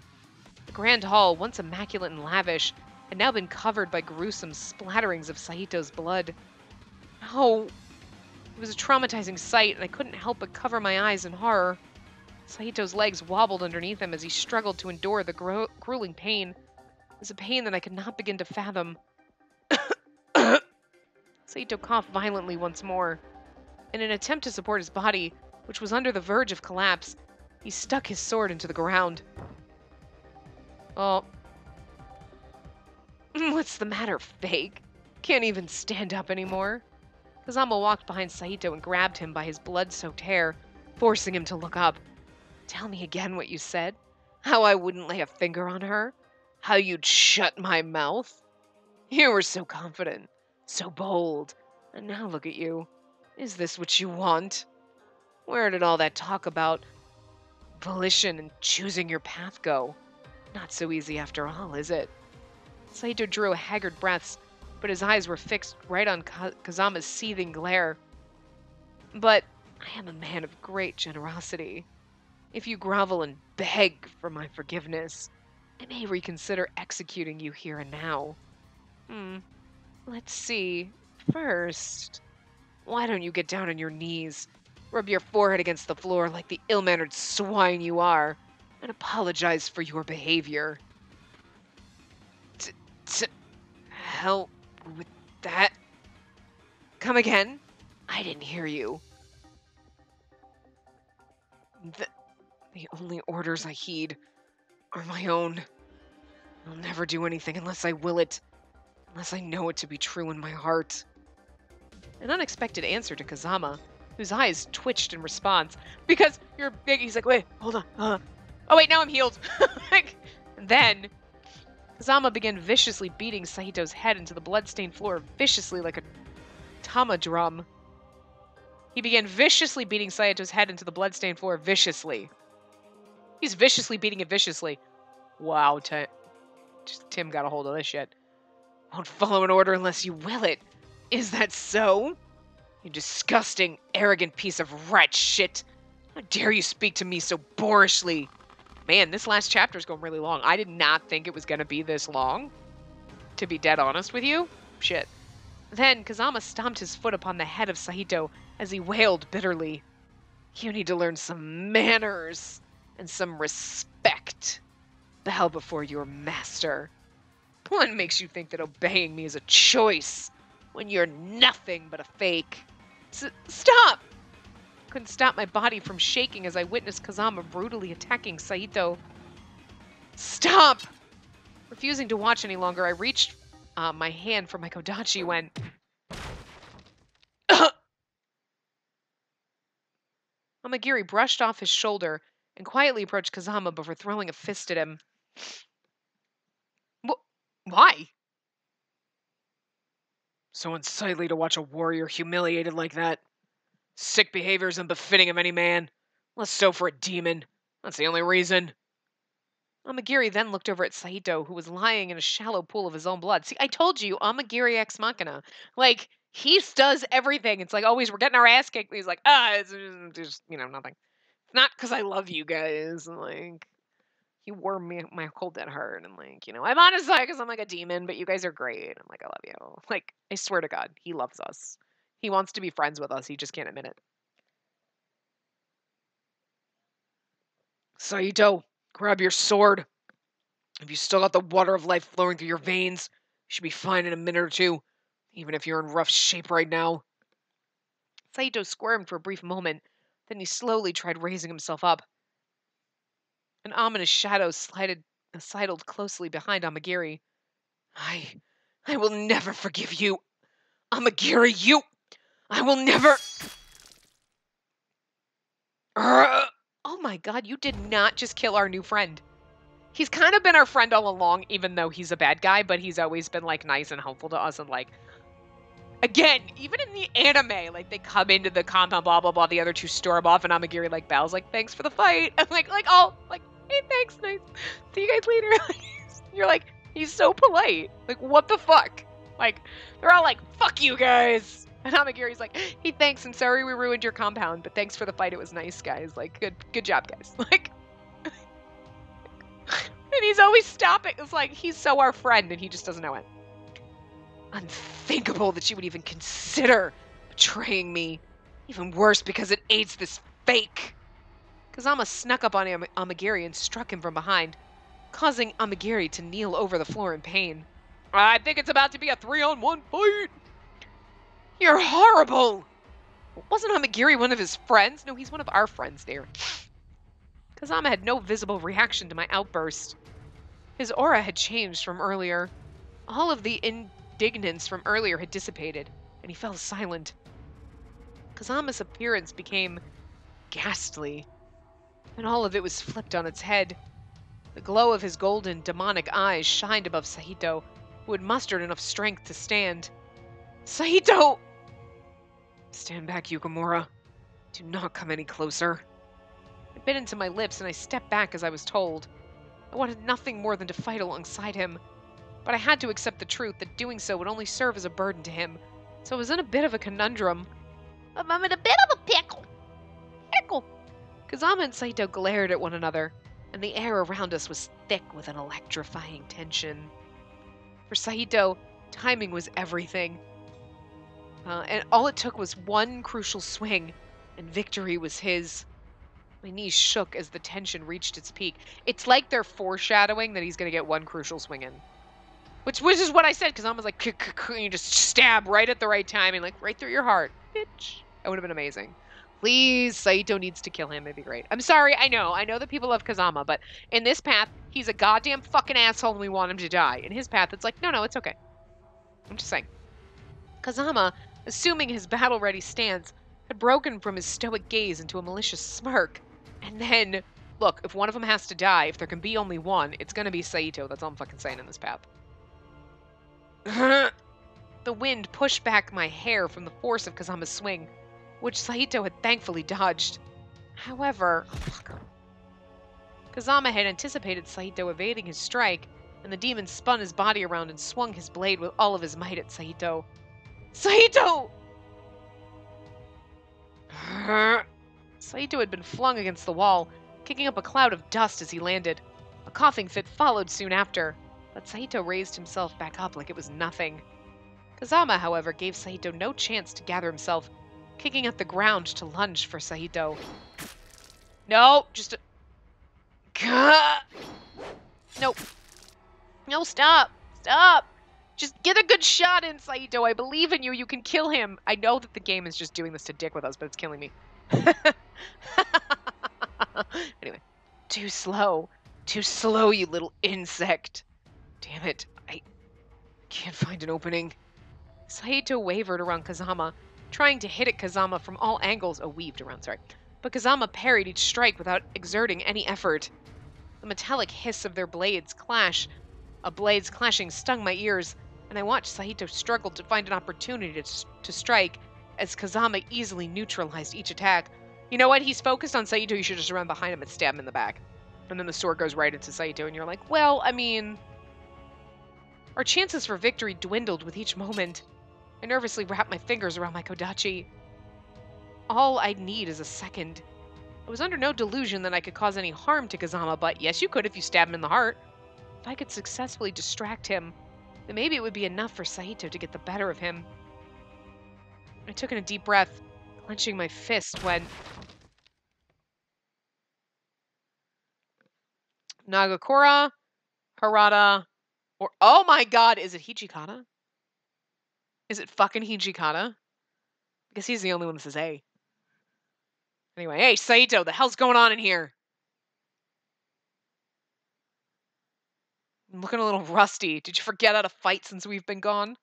The Grand Hall, once immaculate and lavish, had now been covered by gruesome splatterings of Saito's blood. Oh, it was a traumatizing sight, and I couldn't help but cover my eyes in horror. Saito's legs wobbled underneath him as he struggled to endure the grueling pain. It was a pain that I could not begin to fathom. Saito coughed violently once more. In an attempt to support his body, which was under the verge of collapse, he stuck his sword into the ground. Oh. What's the matter, fake? Can't even stand up anymore. Kazama walked behind Saito and grabbed him by his blood-soaked hair, forcing him to look up. Tell me again what you said. How I wouldn't lay a finger on her. How you'd shut my mouth. You were so confident, so bold, and now look at you. Is this what you want? Where did all that talk about volition and choosing your path go? Not so easy after all, is it? Saito drew a haggard breath, but his eyes were fixed right on Kazama's seething glare. But I am a man of great generosity. If you grovel and beg for my forgiveness, I may reconsider executing you here and now. Let's see. First, why don't you get down on your knees, rub your forehead against the floor like the ill-mannered swine you are, and apologize for your behavior? To help with that? Come again? I didn't hear you. The only orders I heed are my own. I'll never do anything unless I will it, unless I know it to be true in my heart. An unexpected answer to Kazama, whose eyes twitched in response. Because you're big, he's like, wait, hold on. Oh wait, now I'm healed. And then Kazama began viciously beating Saito's head into the bloodstained floor, viciously like a tama drum. He began viciously beating Saito's head into the bloodstained floor, viciously. He's viciously beating it viciously. Wow, Tim got a hold of this shit. Won't follow an order unless you will it. Is that so? You disgusting, arrogant piece of rat shit. How dare you speak to me so boorishly? Man, this last chapter is going really long. I did not think it was going to be this long. To be dead honest with you. Shit. Then Kazama stomped his foot upon the head of Saito as he wailed bitterly. You need to learn some manners and some respect. Bow before your master. What makes you think that obeying me is a choice when you're nothing but a fake? Stop! Couldn't stop my body from shaking as I witnessed Kazama brutally attacking Saito. Stop! Refusing to watch any longer, I reached my hand for my kodachi when... Amagiri brushed off his shoulder and quietly approached Kazama before throwing a fist at him. Why? So unsightly to watch a warrior humiliated like that. Sick behavior is unbefitting of any man. Less so for a demon. That's the only reason. Amagiri then looked over at Saito, who was lying in a shallow pool of his own blood. See, I told you, Amagiri ex machina. Like, he does everything. It's like, always, we're getting our ass kicked. He's like, it's just, nothing. It's not because I love you guys. And, like, he wore me my cold dead heart. And, like, I'm on his side because I'm like a demon, but you guys are great. I'm like, I love you. Like, I swear to God, he loves us. He wants to be friends with us. He just can't admit it. Saito, grab your sword. If you still got the water of life flowing through your veins, you should be fine in a minute or two, even if you're in rough shape right now. Saito squirmed for a brief moment, then he slowly tried raising himself up. An ominous shadow sidled closely behind Amagiri. I will never forgive you. Amagiri, I will never... Oh my God, you did not just kill our new friend. He's kind of been our friend all along, even though he's a bad guy, but he's always been, like, nice and helpful to us and, like... Again, even in the anime, like, they come into the compound, blah, blah, blah, the other two storm off, and Amagiri, like, bows, like, thanks for the fight. I'm like, hey, thanks, nice. See you guys later. You're like, he's so polite. Like, what the fuck? Like, they're all like, fuck you guys. And Amagiri's like, hey, thanks, and sorry we ruined your compound, but thanks for the fight, it was nice, guys. Like, good job, guys. Like, and he's always stopping. It's like, he's so our friend, and he just doesn't know it. Unthinkable that she would even consider betraying me. Even worse because it aids this fake. Kazama snuck up on Amagiri and struck him from behind, causing Amagiri to kneel over the floor in pain. I think it's about to be a 3-on-1 fight. You're horrible. Wasn't Amagiri one of his friends? No, he's one of our friends there. Kazama had no visible reaction to my outburst. His aura had changed from earlier. All of the indignance from earlier had dissipated, and he fell silent. Kazama's appearance became ghastly, and all of it was flipped on its head. The glow of his golden, demonic eyes shined above Saito, who had mustered enough strength to stand. Saito! Stand back, Yukimura. Do not come any closer. It bit into my lips, and I stepped back as I was told. I wanted nothing more than to fight alongside him, but I had to accept the truth that doing so would only serve as a burden to him, so I was in a bit of a conundrum. I'm in a bit of a pickle. Kazama and Saito glared at one another, and the air around us was thick with an electrifying tension. For Saito, timing was everything. And all it took was one crucial swing, and victory was his. My knees shook as the tension reached its peak. It's like they're foreshadowing that he's going to get one crucial swing in. Which is what I said, because I was like, you just stab right at the right time and like right through your heart. Bitch. That would have been amazing. Please, Saito needs to kill him. It'd be great. I'm sorry, I know that people love Kazama, but in this path, he's a goddamn fucking asshole and we want him to die. In his path, it's like, no, it's okay. I'm just saying. Kazama, assuming his battle-ready stance, had broken from his stoic gaze into a malicious smirk. And then, look, if one of them has to die, if there can be only one, it's gonna be Saito. That's all I'm fucking saying in this path. The wind pushed back my hair from the force of Kazama's swing, which Saito had thankfully dodged. However, Kazama had anticipated Saito evading his strike, and the demon spun his body around and swung his blade with all of his might at Saito. Saito! Saito had been flung against the wall, kicking up a cloud of dust as he landed. A coughing fit followed soon after, but Saito raised himself back up like it was nothing. Kazama, however, gave Saito no chance to gather himself, kicking at the ground to lunge for Saito. No, just a... Nope. No, stop. Stop. Just get a good shot in, Saito. I believe in you. You can kill him. I know that the game is just doing this to dick with us, but it's killing me. Anyway. Too slow. Too slow, you little insect. Damn it. I can't find an opening. Saito wavered around Kazama, trying to hit at Kazama from all angles. Oh, weaved around, sorry. But Kazama parried each strike without exerting any effort. The metallic hiss of their blades clashing stung my ears, and I watched Saito struggle to find an opportunity to strike as Kazama easily neutralized each attack. You know what? He's focused on Saito. You should just run behind him and stab him in the back. And then the sword goes right into Saito, and you're like, well, I mean, our chances for victory dwindled with each moment. I nervously wrapped my fingers around my kodachi. All I'd need is a second. I was under no delusion that I could cause any harm to Kazama, but yes, you could if you stab him in the heart. If I could successfully distract him, then maybe it would be enough for Saito to get the better of him. I took in a deep breath, clenching my fist when Nagakura, Harada, or oh my god, is it Hijikata? Is it fucking Hijikata? Because he's the only one that says A. Anyway, hey, Saito, the hell's going on in here? I'm looking a little rusty. Did you forget how to fight since we've been gone?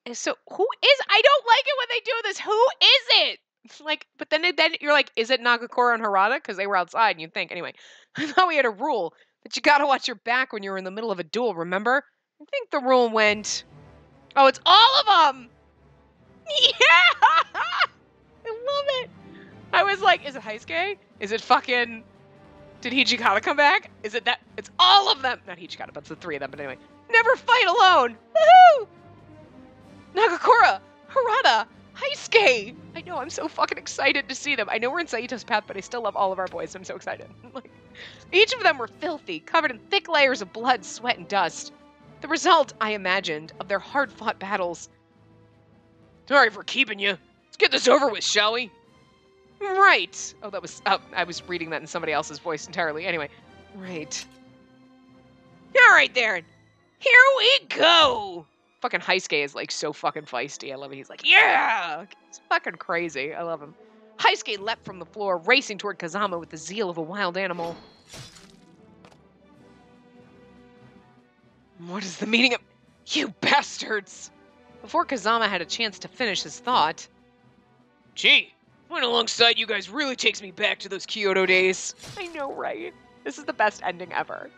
And so, who is... I don't like it when they do this. Who is it? Like, but then you're like, is it Nagakura and Harada? Because they were outside, and you'd think. Anyway, I thought we had a rule that you gotta watch your back when you're in the middle of a duel, remember? I think the rule went... Oh, it's all of them! Yeah! I love it! I was like, is it Heisuke? Is it fucking... Did Hijikata come back? Is it that? It's all of them! Not Hijikata, but it's the three of them, but anyway. Never fight alone! Woohoo! Nagakura! Harada! Heisuke! I know, I'm so fucking excited to see them. I know we're in Saito's path, but I still love all of our boys. I'm so excited. Like, each of them were filthy, covered in thick layers of blood, sweat, and dust. The result, I imagined, of their hard-fought battles. Sorry for keeping you. Let's get this over with, shall we? Right. Oh, that was... Oh, I was reading that in somebody else's voice entirely. Anyway. Right. All right, there. Here we go. Fucking Heisuke is, like, so fucking feisty. I love it. He's like, yeah! It's fucking crazy. I love him. Heisuke leapt from the floor, racing toward Kazama with the zeal of a wild animal. What is the meaning of... You bastards! Before Kazama had a chance to finish his thought... Gee, going alongside you guys really takes me back to those Kyoto days. I know, right? This is the best ending ever.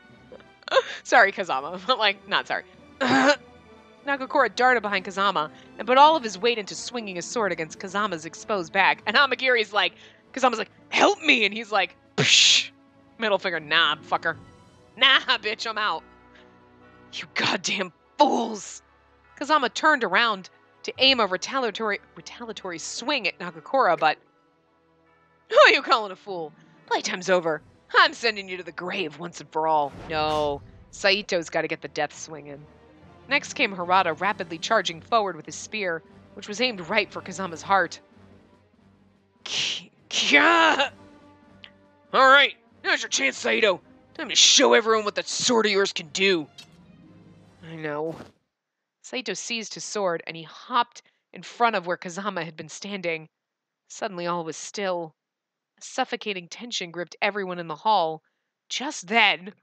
Sorry, Kazama. But, like, not sorry. Nagakura darted behind Kazama and put all of his weight into swinging his sword against Kazama's exposed back. And Hamagiri's like, Kazama's like, help me! And he's like, psh! Middle finger, nah, fucker. Nah, bitch, I'm out. You goddamn fools! Kazama turned around to aim a retaliatory swing at Nagakura, but... Who are you calling a fool? Playtime's over. I'm sending you to the grave once and for all. No, Saito's got to get the death swing in. Next came Harada rapidly charging forward with his spear, which was aimed right for Kazama's heart. Alright, now's your chance, Saito. Time to show everyone what that sword of yours can do. I know. Saito seized his sword and he hopped in front of where Kazama had been standing. Suddenly all was still. A suffocating tension gripped everyone in the hall. Just then...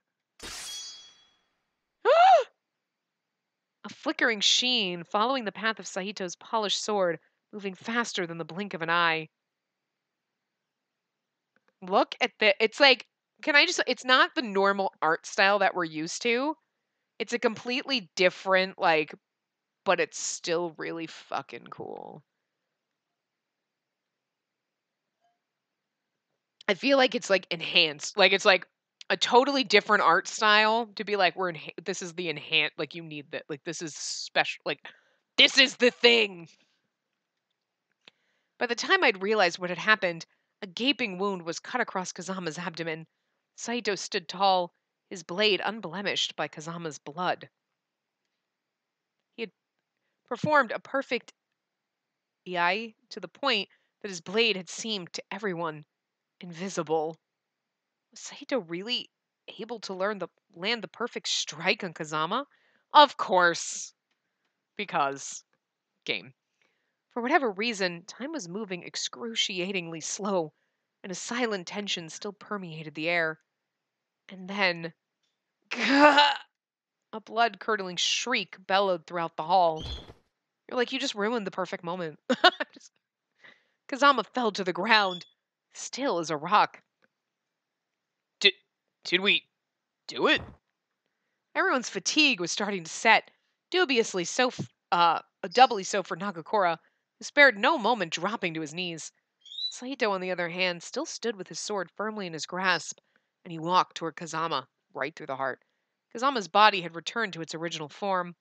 A flickering sheen following the path of Saito's polished sword, moving faster than the blink of an eye. Look at the... It's like... It's not the normal art style that we're used to. It's a completely different, like... But it's still really fucking cool. I feel like it's, like, enhanced. Like, it's, like, a totally different art style to be like, this is the enhanced, like, you need that. Like, this is special. Like, this is the thing. By the time I'd realized what had happened, a gaping wound was cut across Kazama's abdomen. Saito stood tall, his blade unblemished by Kazama's blood. He had performed a perfect iai to the point that his blade had seemed to everyone invisible. Was Saito really able to land the perfect strike on Kazama? Of course. Because game. For whatever reason, time was moving excruciatingly slow, and a silent tension still permeated the air. And then... a blood-curdling shriek bellowed throughout the hall. You're like, you just ruined the perfect moment. Kazama fell to the ground, still as a rock. Did we do it? Everyone's fatigue was starting to set, dubiously doubly so for Nagakura, who spared no moment dropping to his knees. Saito, on the other hand, still stood with his sword firmly in his grasp, and he walked toward Kazama, right through the heart. Kazama's body had returned to its original form.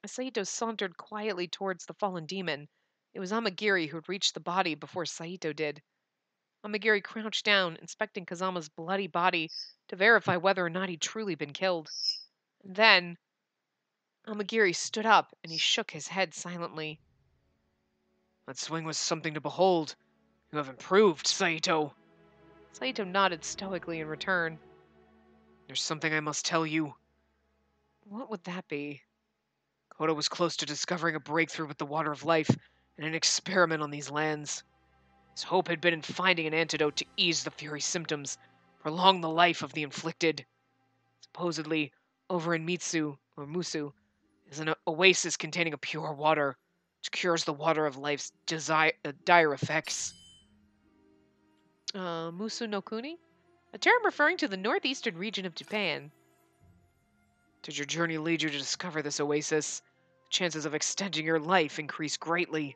As Saito sauntered quietly towards the fallen demon, it was Amagiri who had reached the body before Saito did. Amagiri crouched down, inspecting Kazama's bloody body to verify whether or not he'd truly been killed. And then, Amagiri stood up and he shook his head silently. That swing was something to behold. You have improved, Saito. Saito nodded stoically in return. There's something I must tell you. What would that be? Koda was close to discovering a breakthrough with the water of life and an experiment on these lands. His hope had been in finding an antidote to ease the Fury's symptoms, prolong the life of the inflicted. Supposedly, over in Musu, is an oasis containing a pure water, which cures the water of life's dire effects. Musu no Kuni? A term referring to the northeastern region of Japan. Did your journey lead you to discover this oasis? The chances of extending your life increase greatly.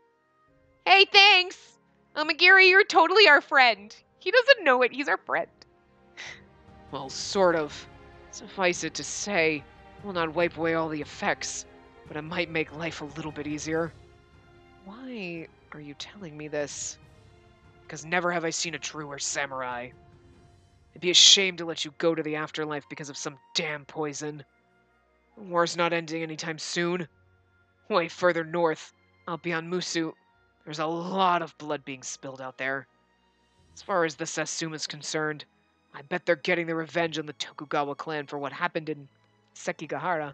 Hey, thanks! Amagiri, you're totally our friend. He doesn't know it, he's our friend. Well, sort of. Suffice it to say, it will not wipe away all the effects, but it might make life a little bit easier. Why are you telling me this? Because never have I seen a truer samurai. It'd be a shame to let you go to the afterlife because of some damn poison. The war's not ending anytime soon. Way further north, out beyond Musu, there's a lot of blood being spilled out there. As far as the Sassuma's concerned, I bet they're getting their revenge on the Tokugawa clan for what happened in Sekigahara.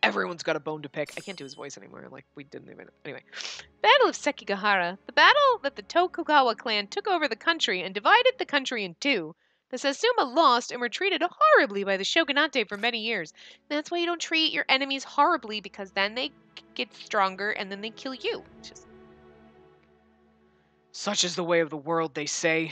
Everyone's got a bone to pick. I can't do his voice anymore. Like, we didn't even... Anyway. Battle of Sekigahara. The battle that the Tokugawa clan took over the country and divided the country in two. The Satsuma lost and were treated horribly by the shogunate for many years. That's why you don't treat your enemies horribly, because then they get stronger and then they kill you. Such is the way of the world, they say.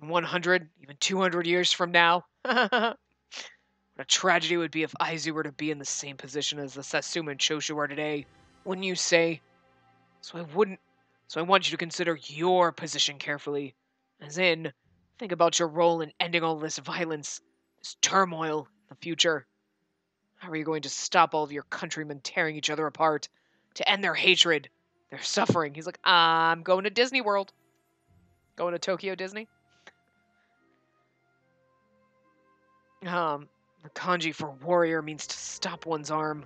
In 100, even 200 years from now. What a tragedy it would be if Aizu were to be in the same position as the Satsuma and Choshu are today, wouldn't you say? So I want you to consider your position carefully. As in, think about your role in ending all this violence, this turmoil in the future. How are you going to stop all of your countrymen tearing each other apart? To end their hatred, their suffering? He's like, I'm going to Disney World. Going to Tokyo Disney? The kanji for warrior means to stop one's arm.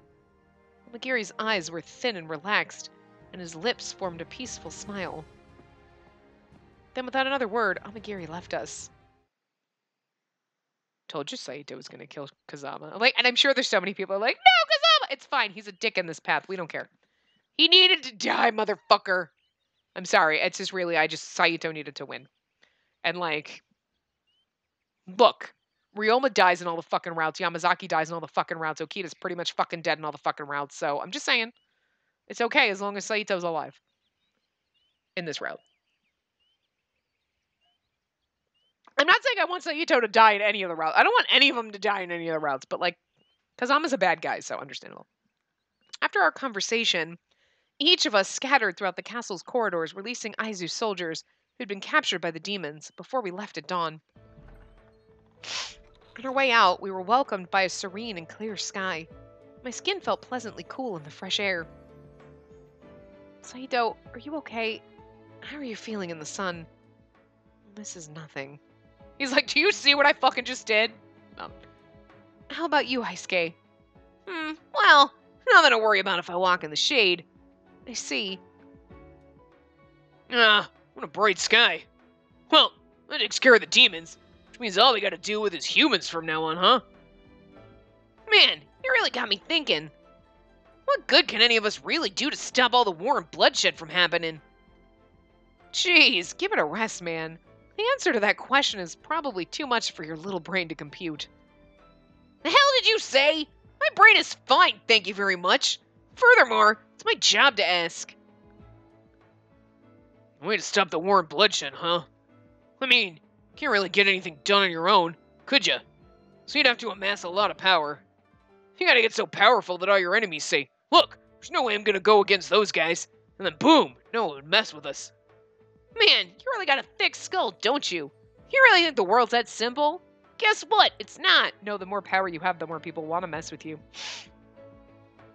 Magiri's eyes were thin and relaxed, and his lips formed a peaceful smile. Then, without another word, Amagiri left us. Told you Saito was going to kill Kazama. And I'm sure there's so many people like, no, Kazama! It's fine. He's a dick in this path. We don't care. He needed to die, motherfucker. I'm sorry. It's just really, Saito needed to win. And look. Ryoma dies in all the fucking routes. Yamazaki dies in all the fucking routes. Okita's pretty much fucking dead in all the fucking routes. So I'm just saying, it's okay as long as Saito's alive in this route. I'm not saying I want Saito to die in any of the routes. I don't want any of them to die in any of the routes, but Kazama's a bad guy, so understandable. After our conversation, each of us scattered throughout the castle's corridors, releasing Aizu's soldiers who'd been captured by the demons before we left at dawn. On our way out, we were welcomed by a serene and clear sky. My skin felt pleasantly cool in the fresh air. Saito, are you okay? How are you feeling in the sun? This is nothing. He's like, do you see what I fucking just did? How about you, Heisuke? Well, nothing to worry about if I walk in the shade. I see. What a bright sky. Well, that takes care of the demons. Which means all we gotta deal with is humans from now on, huh? Man, you really got me thinking. What good can any of us really do to stop all the war and bloodshed from happening? Jeez, give it a rest, man. The answer to that question is probably too much for your little brain to compute. The hell did you say? My brain is fine, thank you very much. Furthermore, it's my job to ask. Way to stop the war and bloodshed, huh? I mean, you can't really get anything done on your own, could ya? So you'd have to amass a lot of power. You gotta get so powerful that all your enemies say, look, there's no way I'm gonna go against those guys. And then boom, no one would mess with us. Man, you really got a thick skull, don't you? You really think the world's that simple? Guess what? It's not. No, the more power you have, the more people want to mess with you.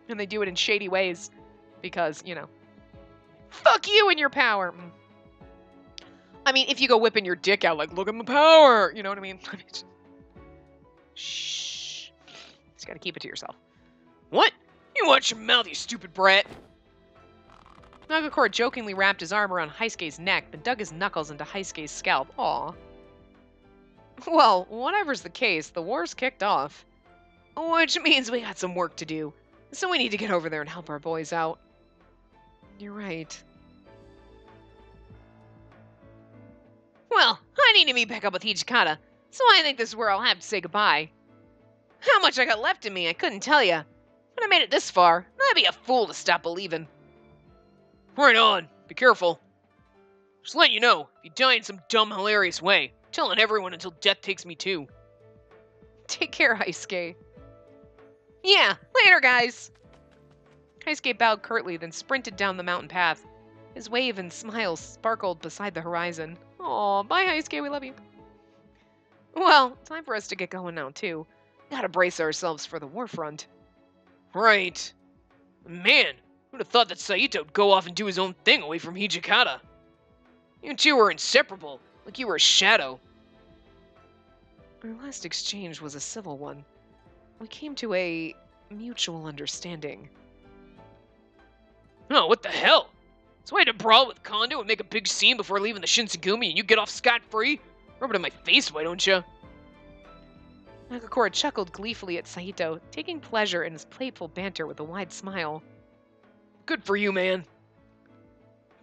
And they do it in shady ways because, fuck you and your power. I mean, if you go whipping your dick out, like, look at my power, you know what I mean? Shh. Just gotta keep it to yourself. What? You watch your mouth, you stupid brat. Nagakura jokingly wrapped his arm around Heisuke's neck, then dug his knuckles into Heisuke's scalp. Aw. Well, whatever's the case, the war's kicked off. Which means we got some work to do. So we need to get over there and help our boys out. You're right. Well, I need to meet back up with Hijikata, so I think this is where I'll have to say goodbye. How much I got left in me, I couldn't tell ya. But I made it this far, I'd be a fool to stop believing. Right on. Be careful. Just letting you know, if you die in some dumb, hilarious way, I'm telling everyone until death takes me too. Take care, Heisuke. Yeah, later, guys. Heisuke bowed curtly, then sprinted down the mountain path. His wave and smile sparkled beside the horizon. Aw, bye, Heisuke, we love you. Well, time for us to get going now, too. Gotta brace ourselves for the war front. Right. Man, who'd have thought that Saito'd go off and do his own thing away from Hijikata? You two were inseparable, like you were a shadow. Our last exchange was a civil one. We came to a mutual understanding. Oh, what the hell? So I had to brawl with Kondo and make a big scene before leaving the Shinsengumi and you get off scot-free? Rub it in my face, why don't you? Nagakura chuckled gleefully at Saito, taking pleasure in his playful banter with a wide smile. Good for you, man.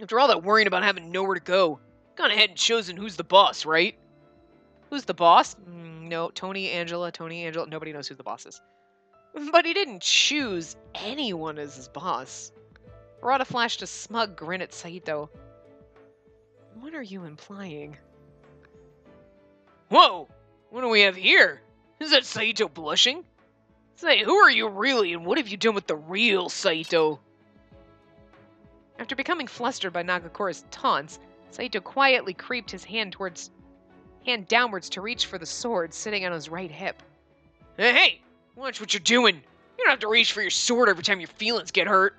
After all that worrying about having nowhere to go, gone ahead and chosen who's the boss, right? Who's the boss? No, Tony, Angela, nobody knows who the boss is. But he didn't choose anyone as his boss. Harada flashed a smug grin at Saito. What are you implying? Whoa! What do we have here? Is that Saito blushing? Say, who are you really, and what have you done with the real Saito? After becoming flustered by Nagakura's taunts, Saito quietly creeped his hand downwards to reach for the sword sitting on his right hip. Hey! Watch what you're doing! You don't have to reach for your sword every time your feelings get hurt.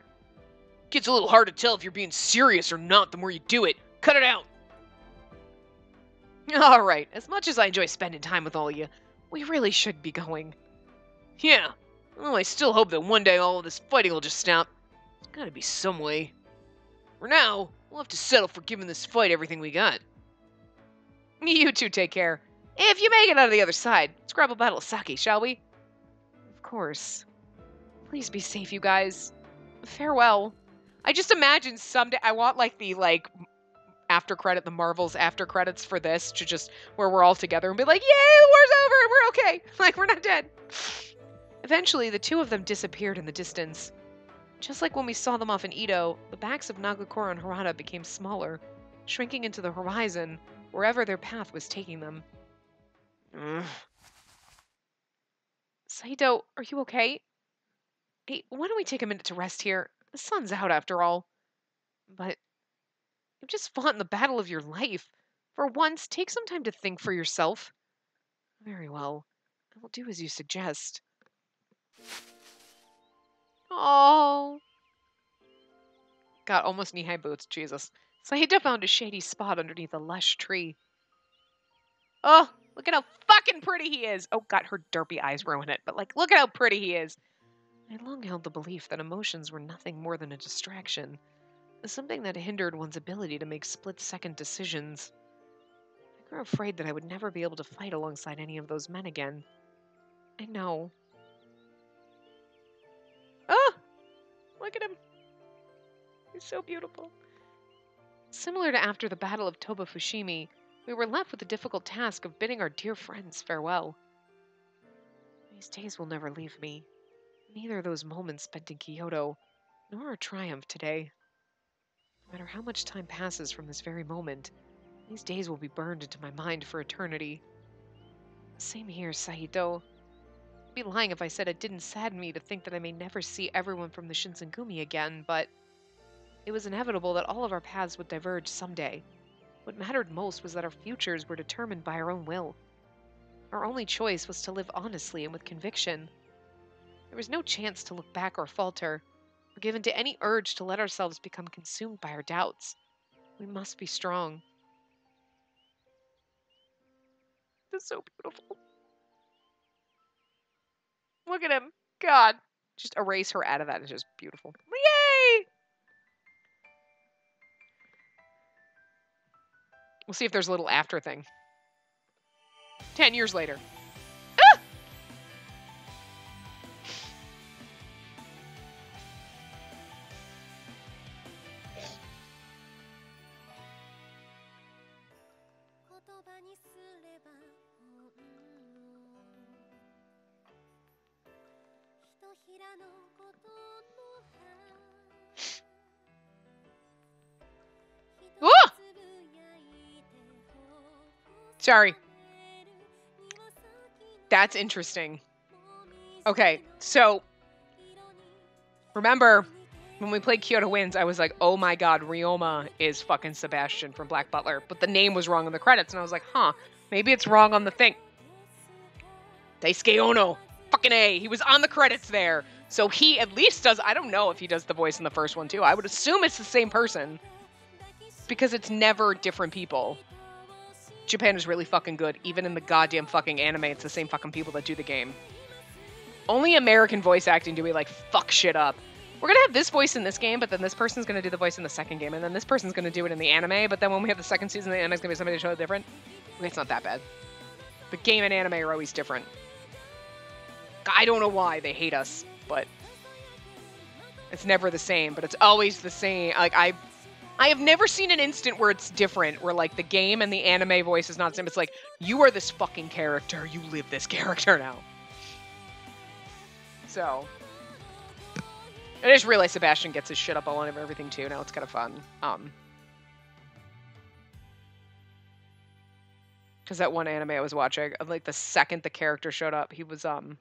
Gets a little hard to tell if you're being serious or not the more you do it. Cut it out! Alright, as much as I enjoy spending time with all of you, we really should be going. Yeah, well, I still hope that one day all of this fighting will just stop. There's gotta be some way. For now, we'll have to settle for giving this fight everything we got. You two take care. If you make it out of the other side, let's grab a bottle of sake, shall we? Of course. Please be safe, you guys. Farewell. I just imagine someday I want the the Marvel's after credits for this to just where we're all together and be like, yay, the war's over, we're okay. Like, we're not dead. Eventually, the two of them disappeared in the distance. Just like when we saw them off in Edo, the backs of Nagakura and Harada became smaller, shrinking into the horizon wherever their path was taking them. Saito, are you okay? Hey, why don't we take a minute to rest here? The sun's out after all. But you've just fought in the battle of your life. For once, take some time to think for yourself. Very well. I will do as you suggest. Oh. Got almost knee-high boots, Jesus. Saito found a shady spot underneath a lush tree. Oh, look at how fucking pretty he is. Oh, God, her derpy eyes ruin it. But, look at how pretty he is. I long held the belief that emotions were nothing more than a distraction. Something that hindered one's ability to make split-second decisions. I grew afraid that I would never be able to fight alongside any of those men again. I know. Oh! Look at him. He's so beautiful. Similar to after the Battle of Toba Fushimi, we were left with the difficult task of bidding our dear friends farewell. These days will never leave me. Neither those moments spent in Kyoto, nor our triumph today. No matter how much time passes from this very moment, these days will be burned into my mind for eternity. Same here, Saito. I'd be lying if I said it didn't sadden me to think that I may never see everyone from the Shinsengumi again, but it was inevitable that all of our paths would diverge someday. What mattered most was that our futures were determined by our own will. Our only choice was to live honestly and with conviction. There was no chance to look back or falter, or give in to any urge to let ourselves become consumed by our doubts. We must be strong. That's so beautiful. Look at him. God. Just erase her out of that. It's just beautiful. Yay! We'll see if there's a little after thing. 10 years later. Ah! Ah! Sorry. That's interesting. Okay, so remember when we played Kyoto Winds, I was like, oh my god, Ryoma is fucking Sebastian from Black Butler. But the name was wrong in the credits, and I was like, huh, maybe it's wrong on the thing. Daisuke Ono. Fucking A. He was on the credits there. So he at least does, I don't know if he does the voice in the first one too. I would assume it's the same person. Because it's never different people. Japan is really fucking good. Even in the goddamn fucking anime, it's the same fucking people that do the game. Only American voice acting do we, like, fuck shit up. We're gonna have this voice in this game, but then this person's gonna do the voice in the second game, and then this person's gonna do it in the anime, but then when we have the second season, the anime's gonna be somebody totally different. It's not that bad. The game and anime are always different. I don't know why they hate us, but it's never the same, but it's always the same. Like, I have never seen an instant where it's different, where, like, the game and the anime voice is not the same. It's like, you are this fucking character. You live this character now. So, I just realized Sebastian gets his shit up all over everything, too. Now it's kind of fun. Because that one anime I was watching, like, the second the character showed up, he was, oh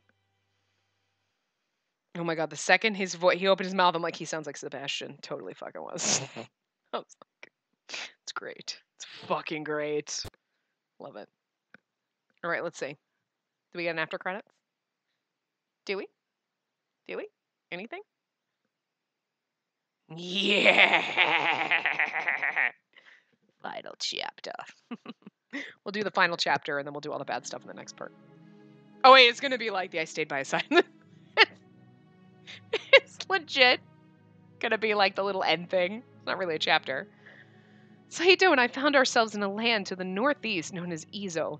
my god, the second his voice, he opened his mouth, I'm like, he sounds like Sebastian. Totally fucking was. I was like, it's great. It's fucking great. Love it. All right, let's see. Do we get an after credits? Do we? Do we? Anything? Yeah! Final chapter. We'll do the final chapter, and then we'll do all the bad stuff in the next part. Oh, wait, it's going to be like the I Stayed by His Side. It's legit going to be like the little end thing. It's not really a chapter. Saito and I found ourselves in a land to the northeast known as Izo.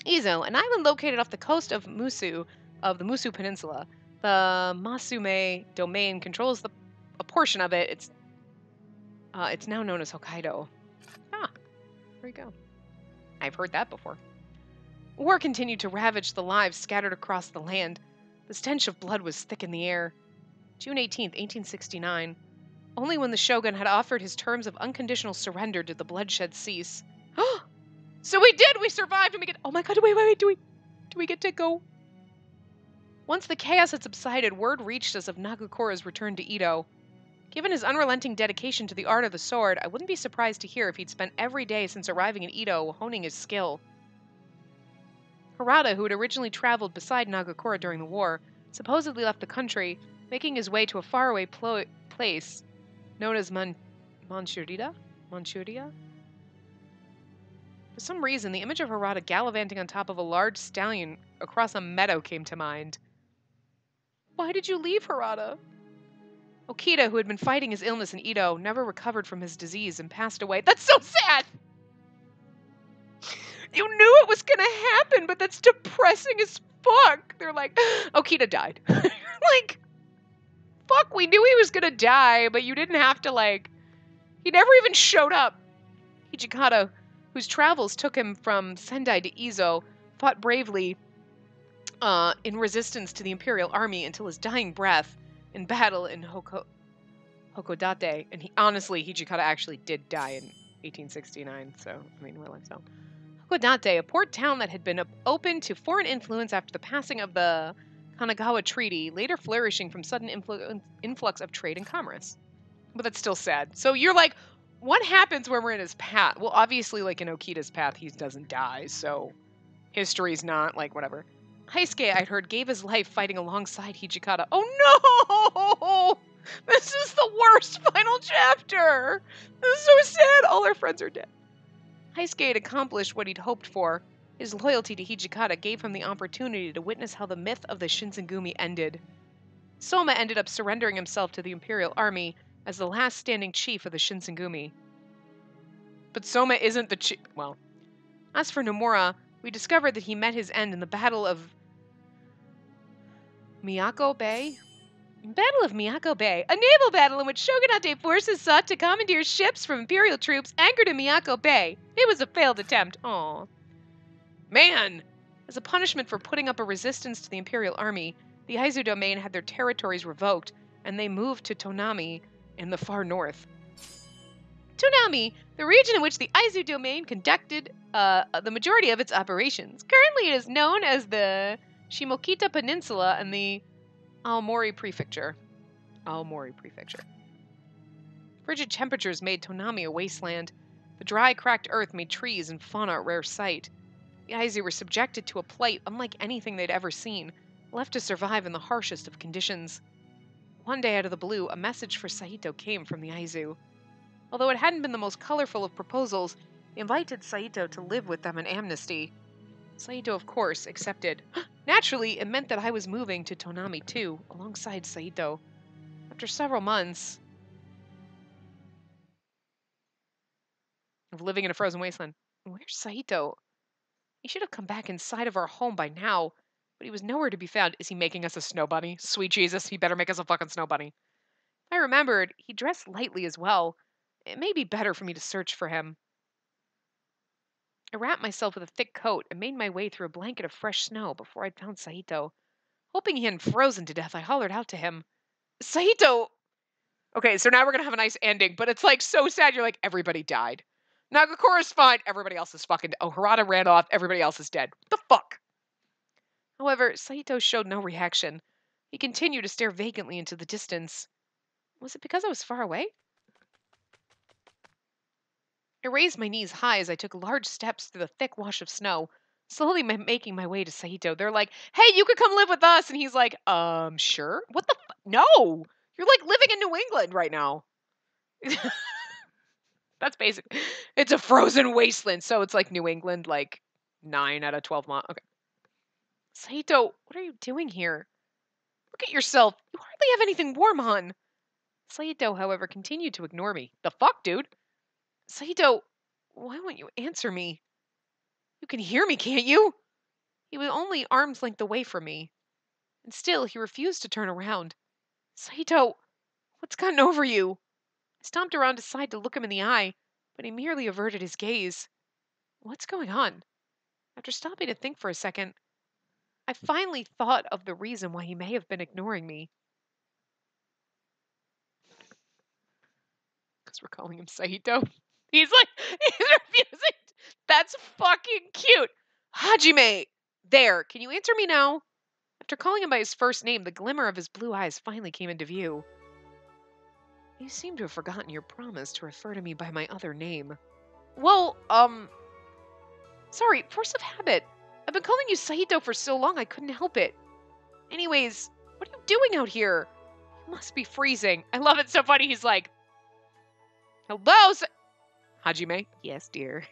Izo, an island located off the coast of Musu, of the Musu Peninsula. The Masume domain controls a portion of it. It's now known as Hokkaido. Ah, there you go. I've heard that before. War continued to ravage the lives scattered across the land. The stench of blood was thick in the air. June 18th, 1869. Only when the shogun had offered his terms of unconditional surrender did the bloodshed cease. So we did! We survived and we get... Oh my god, wait, do we get to go? Once the chaos had subsided, word reached us of Nagakura's return to Edo. Given his unrelenting dedication to the art of the sword, I wouldn't be surprised to hear if he'd spent every day since arriving in Edo honing his skill. Harada, who had originally traveled beside Nagakura during the war, supposedly left the country, making his way to a faraway place known as Manchuria? For some reason, the image of Harada gallivanting on top of a large stallion across a meadow came to mind. Why did you leave, Harada? Okita, who had been fighting his illness in Edo, never recovered from his disease and passed away. That's so sad! You knew it was gonna happen, but that's depressing as fuck. They're like, Okita died. Like, fuck, we knew he was gonna die, but you didn't have to, like... He never even showed up. Hijikata, whose travels took him from Sendai to Izo, fought bravely in resistance to the Imperial Army until his dying breath in battle in Hokodate. And Hijikata actually did die in 1869, so, I mean, real life so. Hokodate, a port town that had been open to foreign influence after the passing of the Kanagawa Treaty, later flourishing from sudden influx of trade and commerce. But that's still sad. So you're like, what happens when we're in his path? Well, obviously, like in Okita's path, he doesn't die, so history's not like whatever. Heisuke, I'd heard, gave his life fighting alongside Hijikata. Oh no! This is the worst final chapter! This is so sad. All our friends are dead. Heisuke had accomplished what he'd hoped for. His loyalty to Hijikata gave him the opportunity to witness how the myth of the Shinsengumi ended. Soma ended up surrendering himself to the Imperial Army as the last standing chief of the Shinsengumi. But Soma isn't the chief. Well, as for Nomura, we discovered that he met his end in the Battle of Miyako Bay. Battle of Miyako Bay, a naval battle in which shogunate forces sought to commandeer ships from Imperial troops anchored in Miyako Bay. It was a failed attempt. Aw. Man! As a punishment for putting up a resistance to the Imperial Army, the Aizu domain had their territories revoked, and they moved to Tonami in the far north. Tonami, the region in which the Aizu domain conducted the majority of its operations. Currently it is known as the Shimokita Peninsula and the Aomori Prefecture. Frigid temperatures made Tonami a wasteland. The dry, cracked earth made trees and fauna a rare sight. The Aizu were subjected to a plight unlike anything they'd ever seen, left to survive in the harshest of conditions. One day out of the blue, a message for Saito came from the Aizu. Although it hadn't been the most colorful of proposals, they invited Saito to live with them in amnesty. Saito, of course, accepted. Naturally, it meant that I was moving to Tonami too, alongside Saito. After several months of living in a frozen wasteland. Where's Saito? He should have come back inside of our home by now, but he was nowhere to be found. Is he making us a snow bunny? Sweet Jesus, he better make us a fucking snow bunny. I remembered, he dressed lightly as well. It may be better for me to search for him. I wrapped myself with a thick coat and made my way through a blanket of fresh snow before I'd found Saito. Hoping he hadn't frozen to death, I hollered out to him. Saito! Okay, so now we're gonna have a nice ending, but it's like so sad. You're like, everybody died. Nagakura's fine, everybody else is fucking. Oh, Harada ran off, everybody else is dead. What the fuck? However, Saito showed no reaction. He continued to stare vacantly into the distance. Was it because I was far away? I raised my knees high as I took large steps through the thick wash of snow, slowly making my way to Saito. They're like, hey, you could come live with us. And he's like, sure? What the No! You're like living in New England right now. That's basic. It's a frozen wasteland, so it's like New England, like 9 out of 12 months. Okay. Saito, what are you doing here? Look at yourself. You hardly have anything warm on. Saito, however, continued to ignore me. The fuck, dude? Saito, why won't you answer me? You can hear me, can't you? He was only arm's length away from me. And still, he refused to turn around. Saito, what's gotten over you? I stomped around his side to look him in the eye, but he merely averted his gaze. What's going on? After stopping to think for a second, I finally thought of the reason why he may have been ignoring me. Because we're calling him Saito. He's refusing. That's fucking cute. Hajime! There, can you answer me now? After calling him by his first name, the glimmer of his blue eyes finally came into view. You seem to have forgotten your promise to refer to me by my other name. Well, sorry, force of habit. I've been calling you Saito for so long I couldn't help it. Anyways, what are you doing out here? You must be freezing. I love it so funny. He's like, hello, Hajime? Yes, dear.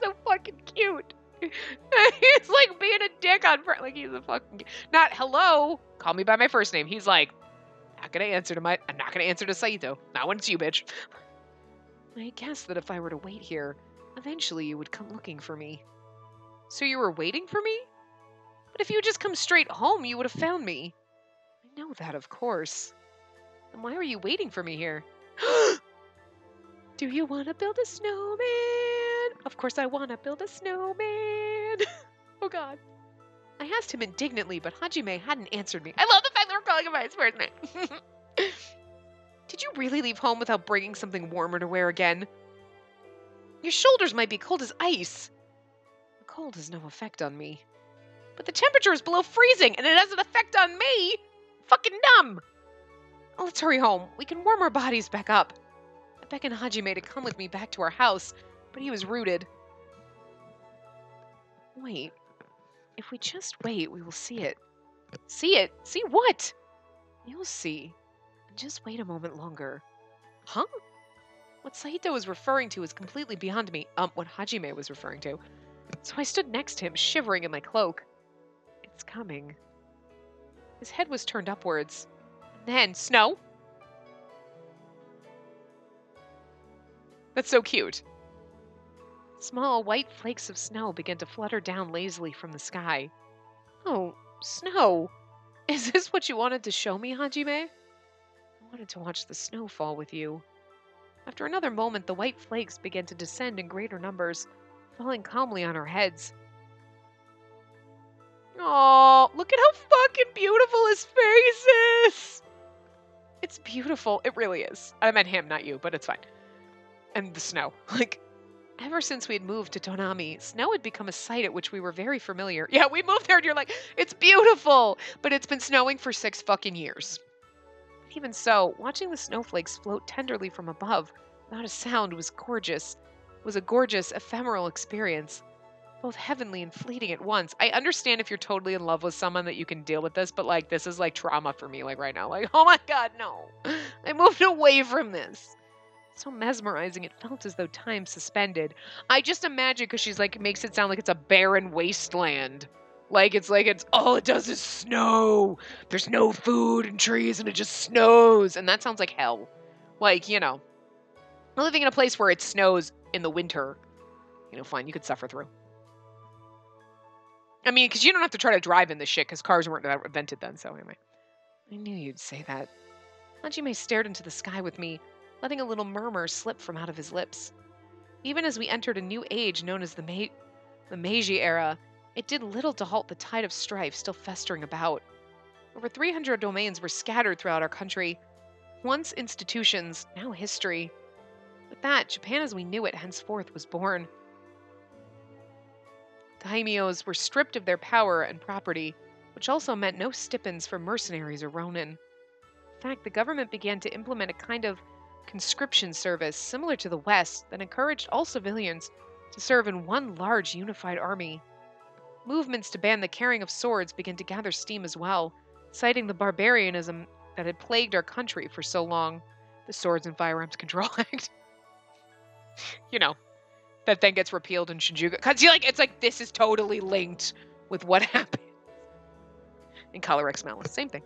So fucking cute. He's like being a dick on front. Like he's a fucking. Not hello. Call me by my first name. He's like, I'm not gonna answer to Saito. Not when it's you, bitch. I guessed that if I were to wait here, eventually you would come looking for me. So you were waiting for me? But if you had just come straight home, you would have found me. I know that, of course. Then why are you waiting for me here? Do you want to build a snowman? Of course I want to build a snowman. Oh, God. I asked him indignantly, but Hajime hadn't answered me. I love the fact that we're calling him by his first name. Did you really leave home without bringing something warmer to wear again? Your shoulders might be cold as ice. The cold has no effect on me. But the temperature is below freezing, and it has an effect on me. Fucking numb. Let's hurry home. We can warm our bodies back up. beckoned Hajime to come with me back to our house, but he was rooted. Wait. If we just wait, we will see it. See it? See what? You'll see. Just wait a moment longer. Huh? What Saito was referring to is completely beyond me. What Hajime was referring to. So I stood next to him, shivering in my cloak. It's coming. His head was turned upwards. And then, snow? That's so cute. Small white flakes of snow began to flutter down lazily from the sky. Oh, snow. Is this what you wanted to show me, Hajime? I wanted to watch the snow fall with you. After another moment, the white flakes began to descend in greater numbers, falling calmly on our heads. Oh, look at how fucking beautiful his face is! It's beautiful. It really is. I meant him, not you, but it's fine. And the snow. Ever since we had moved to Tonami, snow had become a sight at which we were very familiar. Yeah, we moved there and you're like, it's beautiful! But it's been snowing for 6 fucking years. Even so, watching the snowflakes float tenderly from above, without a sound, was gorgeous. It was a gorgeous, ephemeral experience. Both heavenly and fleeting at once. I understand if you're totally in love with someone that you can deal with this, but this is trauma for me right now. Oh my god, no. I moved away from this. So mesmerizing, it felt as though time suspended. I just imagine because she's makes it sound like it's a barren wasteland. It's all it does is snow. There's no food and trees and it just snows. And that sounds like hell. Living in a place where it snows in the winter, fine, you could suffer through. I mean, because you don't have to try to drive in this shit because cars weren't invented then, so anyway. I knew you'd say that. Hajime stared into the sky with me, letting a little murmur slip from out of his lips. Even as we entered a new age known as the Meiji era, it did little to halt the tide of strife still festering about. Over 300 domains were scattered throughout our country, once institutions, now history. With that, Japan as we knew it henceforth was born. Daimyos were stripped of their power and property, which also meant no stipends for mercenaries or ronin. In fact, the government began to implement a kind of conscription service similar to the West that encouraged all civilians to serve in one large unified army. Movements to ban the carrying of swords began to gather steam as well, citing the barbarianism that had plagued our country for so long. The Swords and Firearms Control Act. That then gets repealed in Shinjuku. Because this is totally linked with what happened in Color X Malice. Same thing.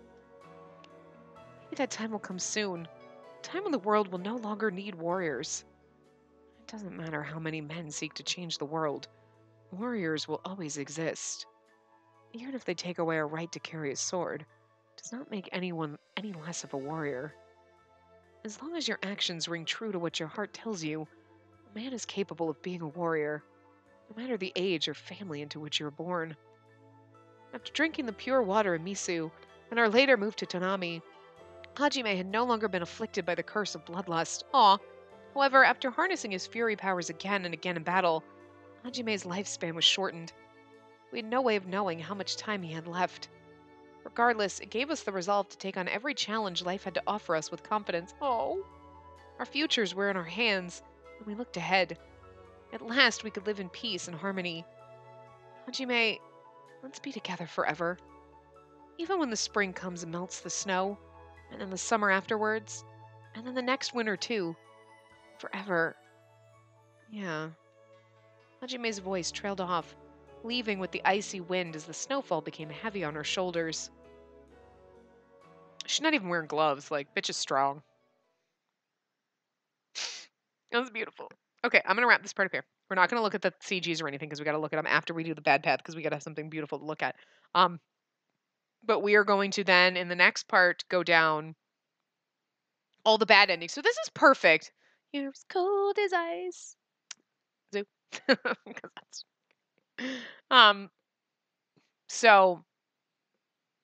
Maybe that time will come soon. A time when the world will no longer need warriors. It doesn't matter how many men seek to change the world. Warriors will always exist. Even if they take away our right to carry a sword, it does not make anyone any less of a warrior. As long as your actions ring true to what your heart tells you, a man is capable of being a warrior, no matter the age or family into which you were born. After drinking the pure water in Misu, and our later move to Tonami, Hajime had no longer been afflicted by the curse of bloodlust. However, after harnessing his fury powers again and again in battle, Hajime's lifespan was shortened. We had no way of knowing how much time he had left. Regardless, it gave us the resolve to take on every challenge life had to offer us with confidence. Our futures were in our hands, and we looked ahead. At last, we could live in peace and harmony. Hajime, let's be together forever. Even when the spring comes and melts the snow, and then the summer afterwards, and then the next winter too. Forever. Yeah. Hajime's voice trailed off, leaving with the icy wind as the snowfall became heavy on her shoulders. She's not even wearing gloves, bitch is strong. That was beautiful. Okay, I'm going to wrap this part up here. We're not going to look at the CGs or anything because we got to look at them after we do the bad path because we got to have something beautiful to look at. But we are going to then, in the next part, go down all the bad endings. So this is perfect. You're as cold as ice. Zoo. So,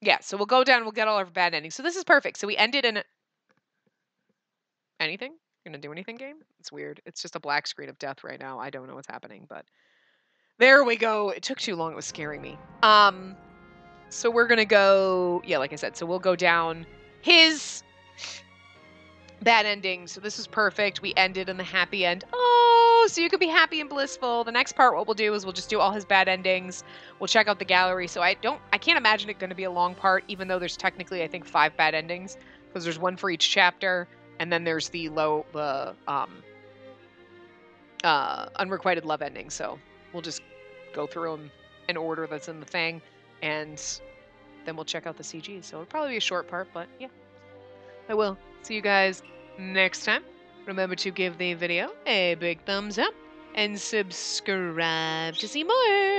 yeah. So we'll go down. We'll get all our bad endings. So this is perfect. So we ended in anything. You're gonna do anything, game? It's weird. It's just a black screen of death right now. I don't know what's happening, but there we go. It took too long. It was scaring me. So we're gonna go. Yeah, like I said. So we'll go down his bad ending. So this is perfect. We ended in the happy end. Oh, so you could be happy and blissful. The next part, what we'll do is we'll just do all his bad endings. We'll check out the gallery. So I can't imagine it going to be a long part, even though there's technically, I think, 5 bad endings, because there's one for each chapter, and then there's the unrequited love ending. So we'll just go through them in order that's in the thing, and then we'll check out the CGs. So it'll probably be a short part, but yeah, I will. See you guys next time. Remember to give the video a big thumbs up and subscribe to see more.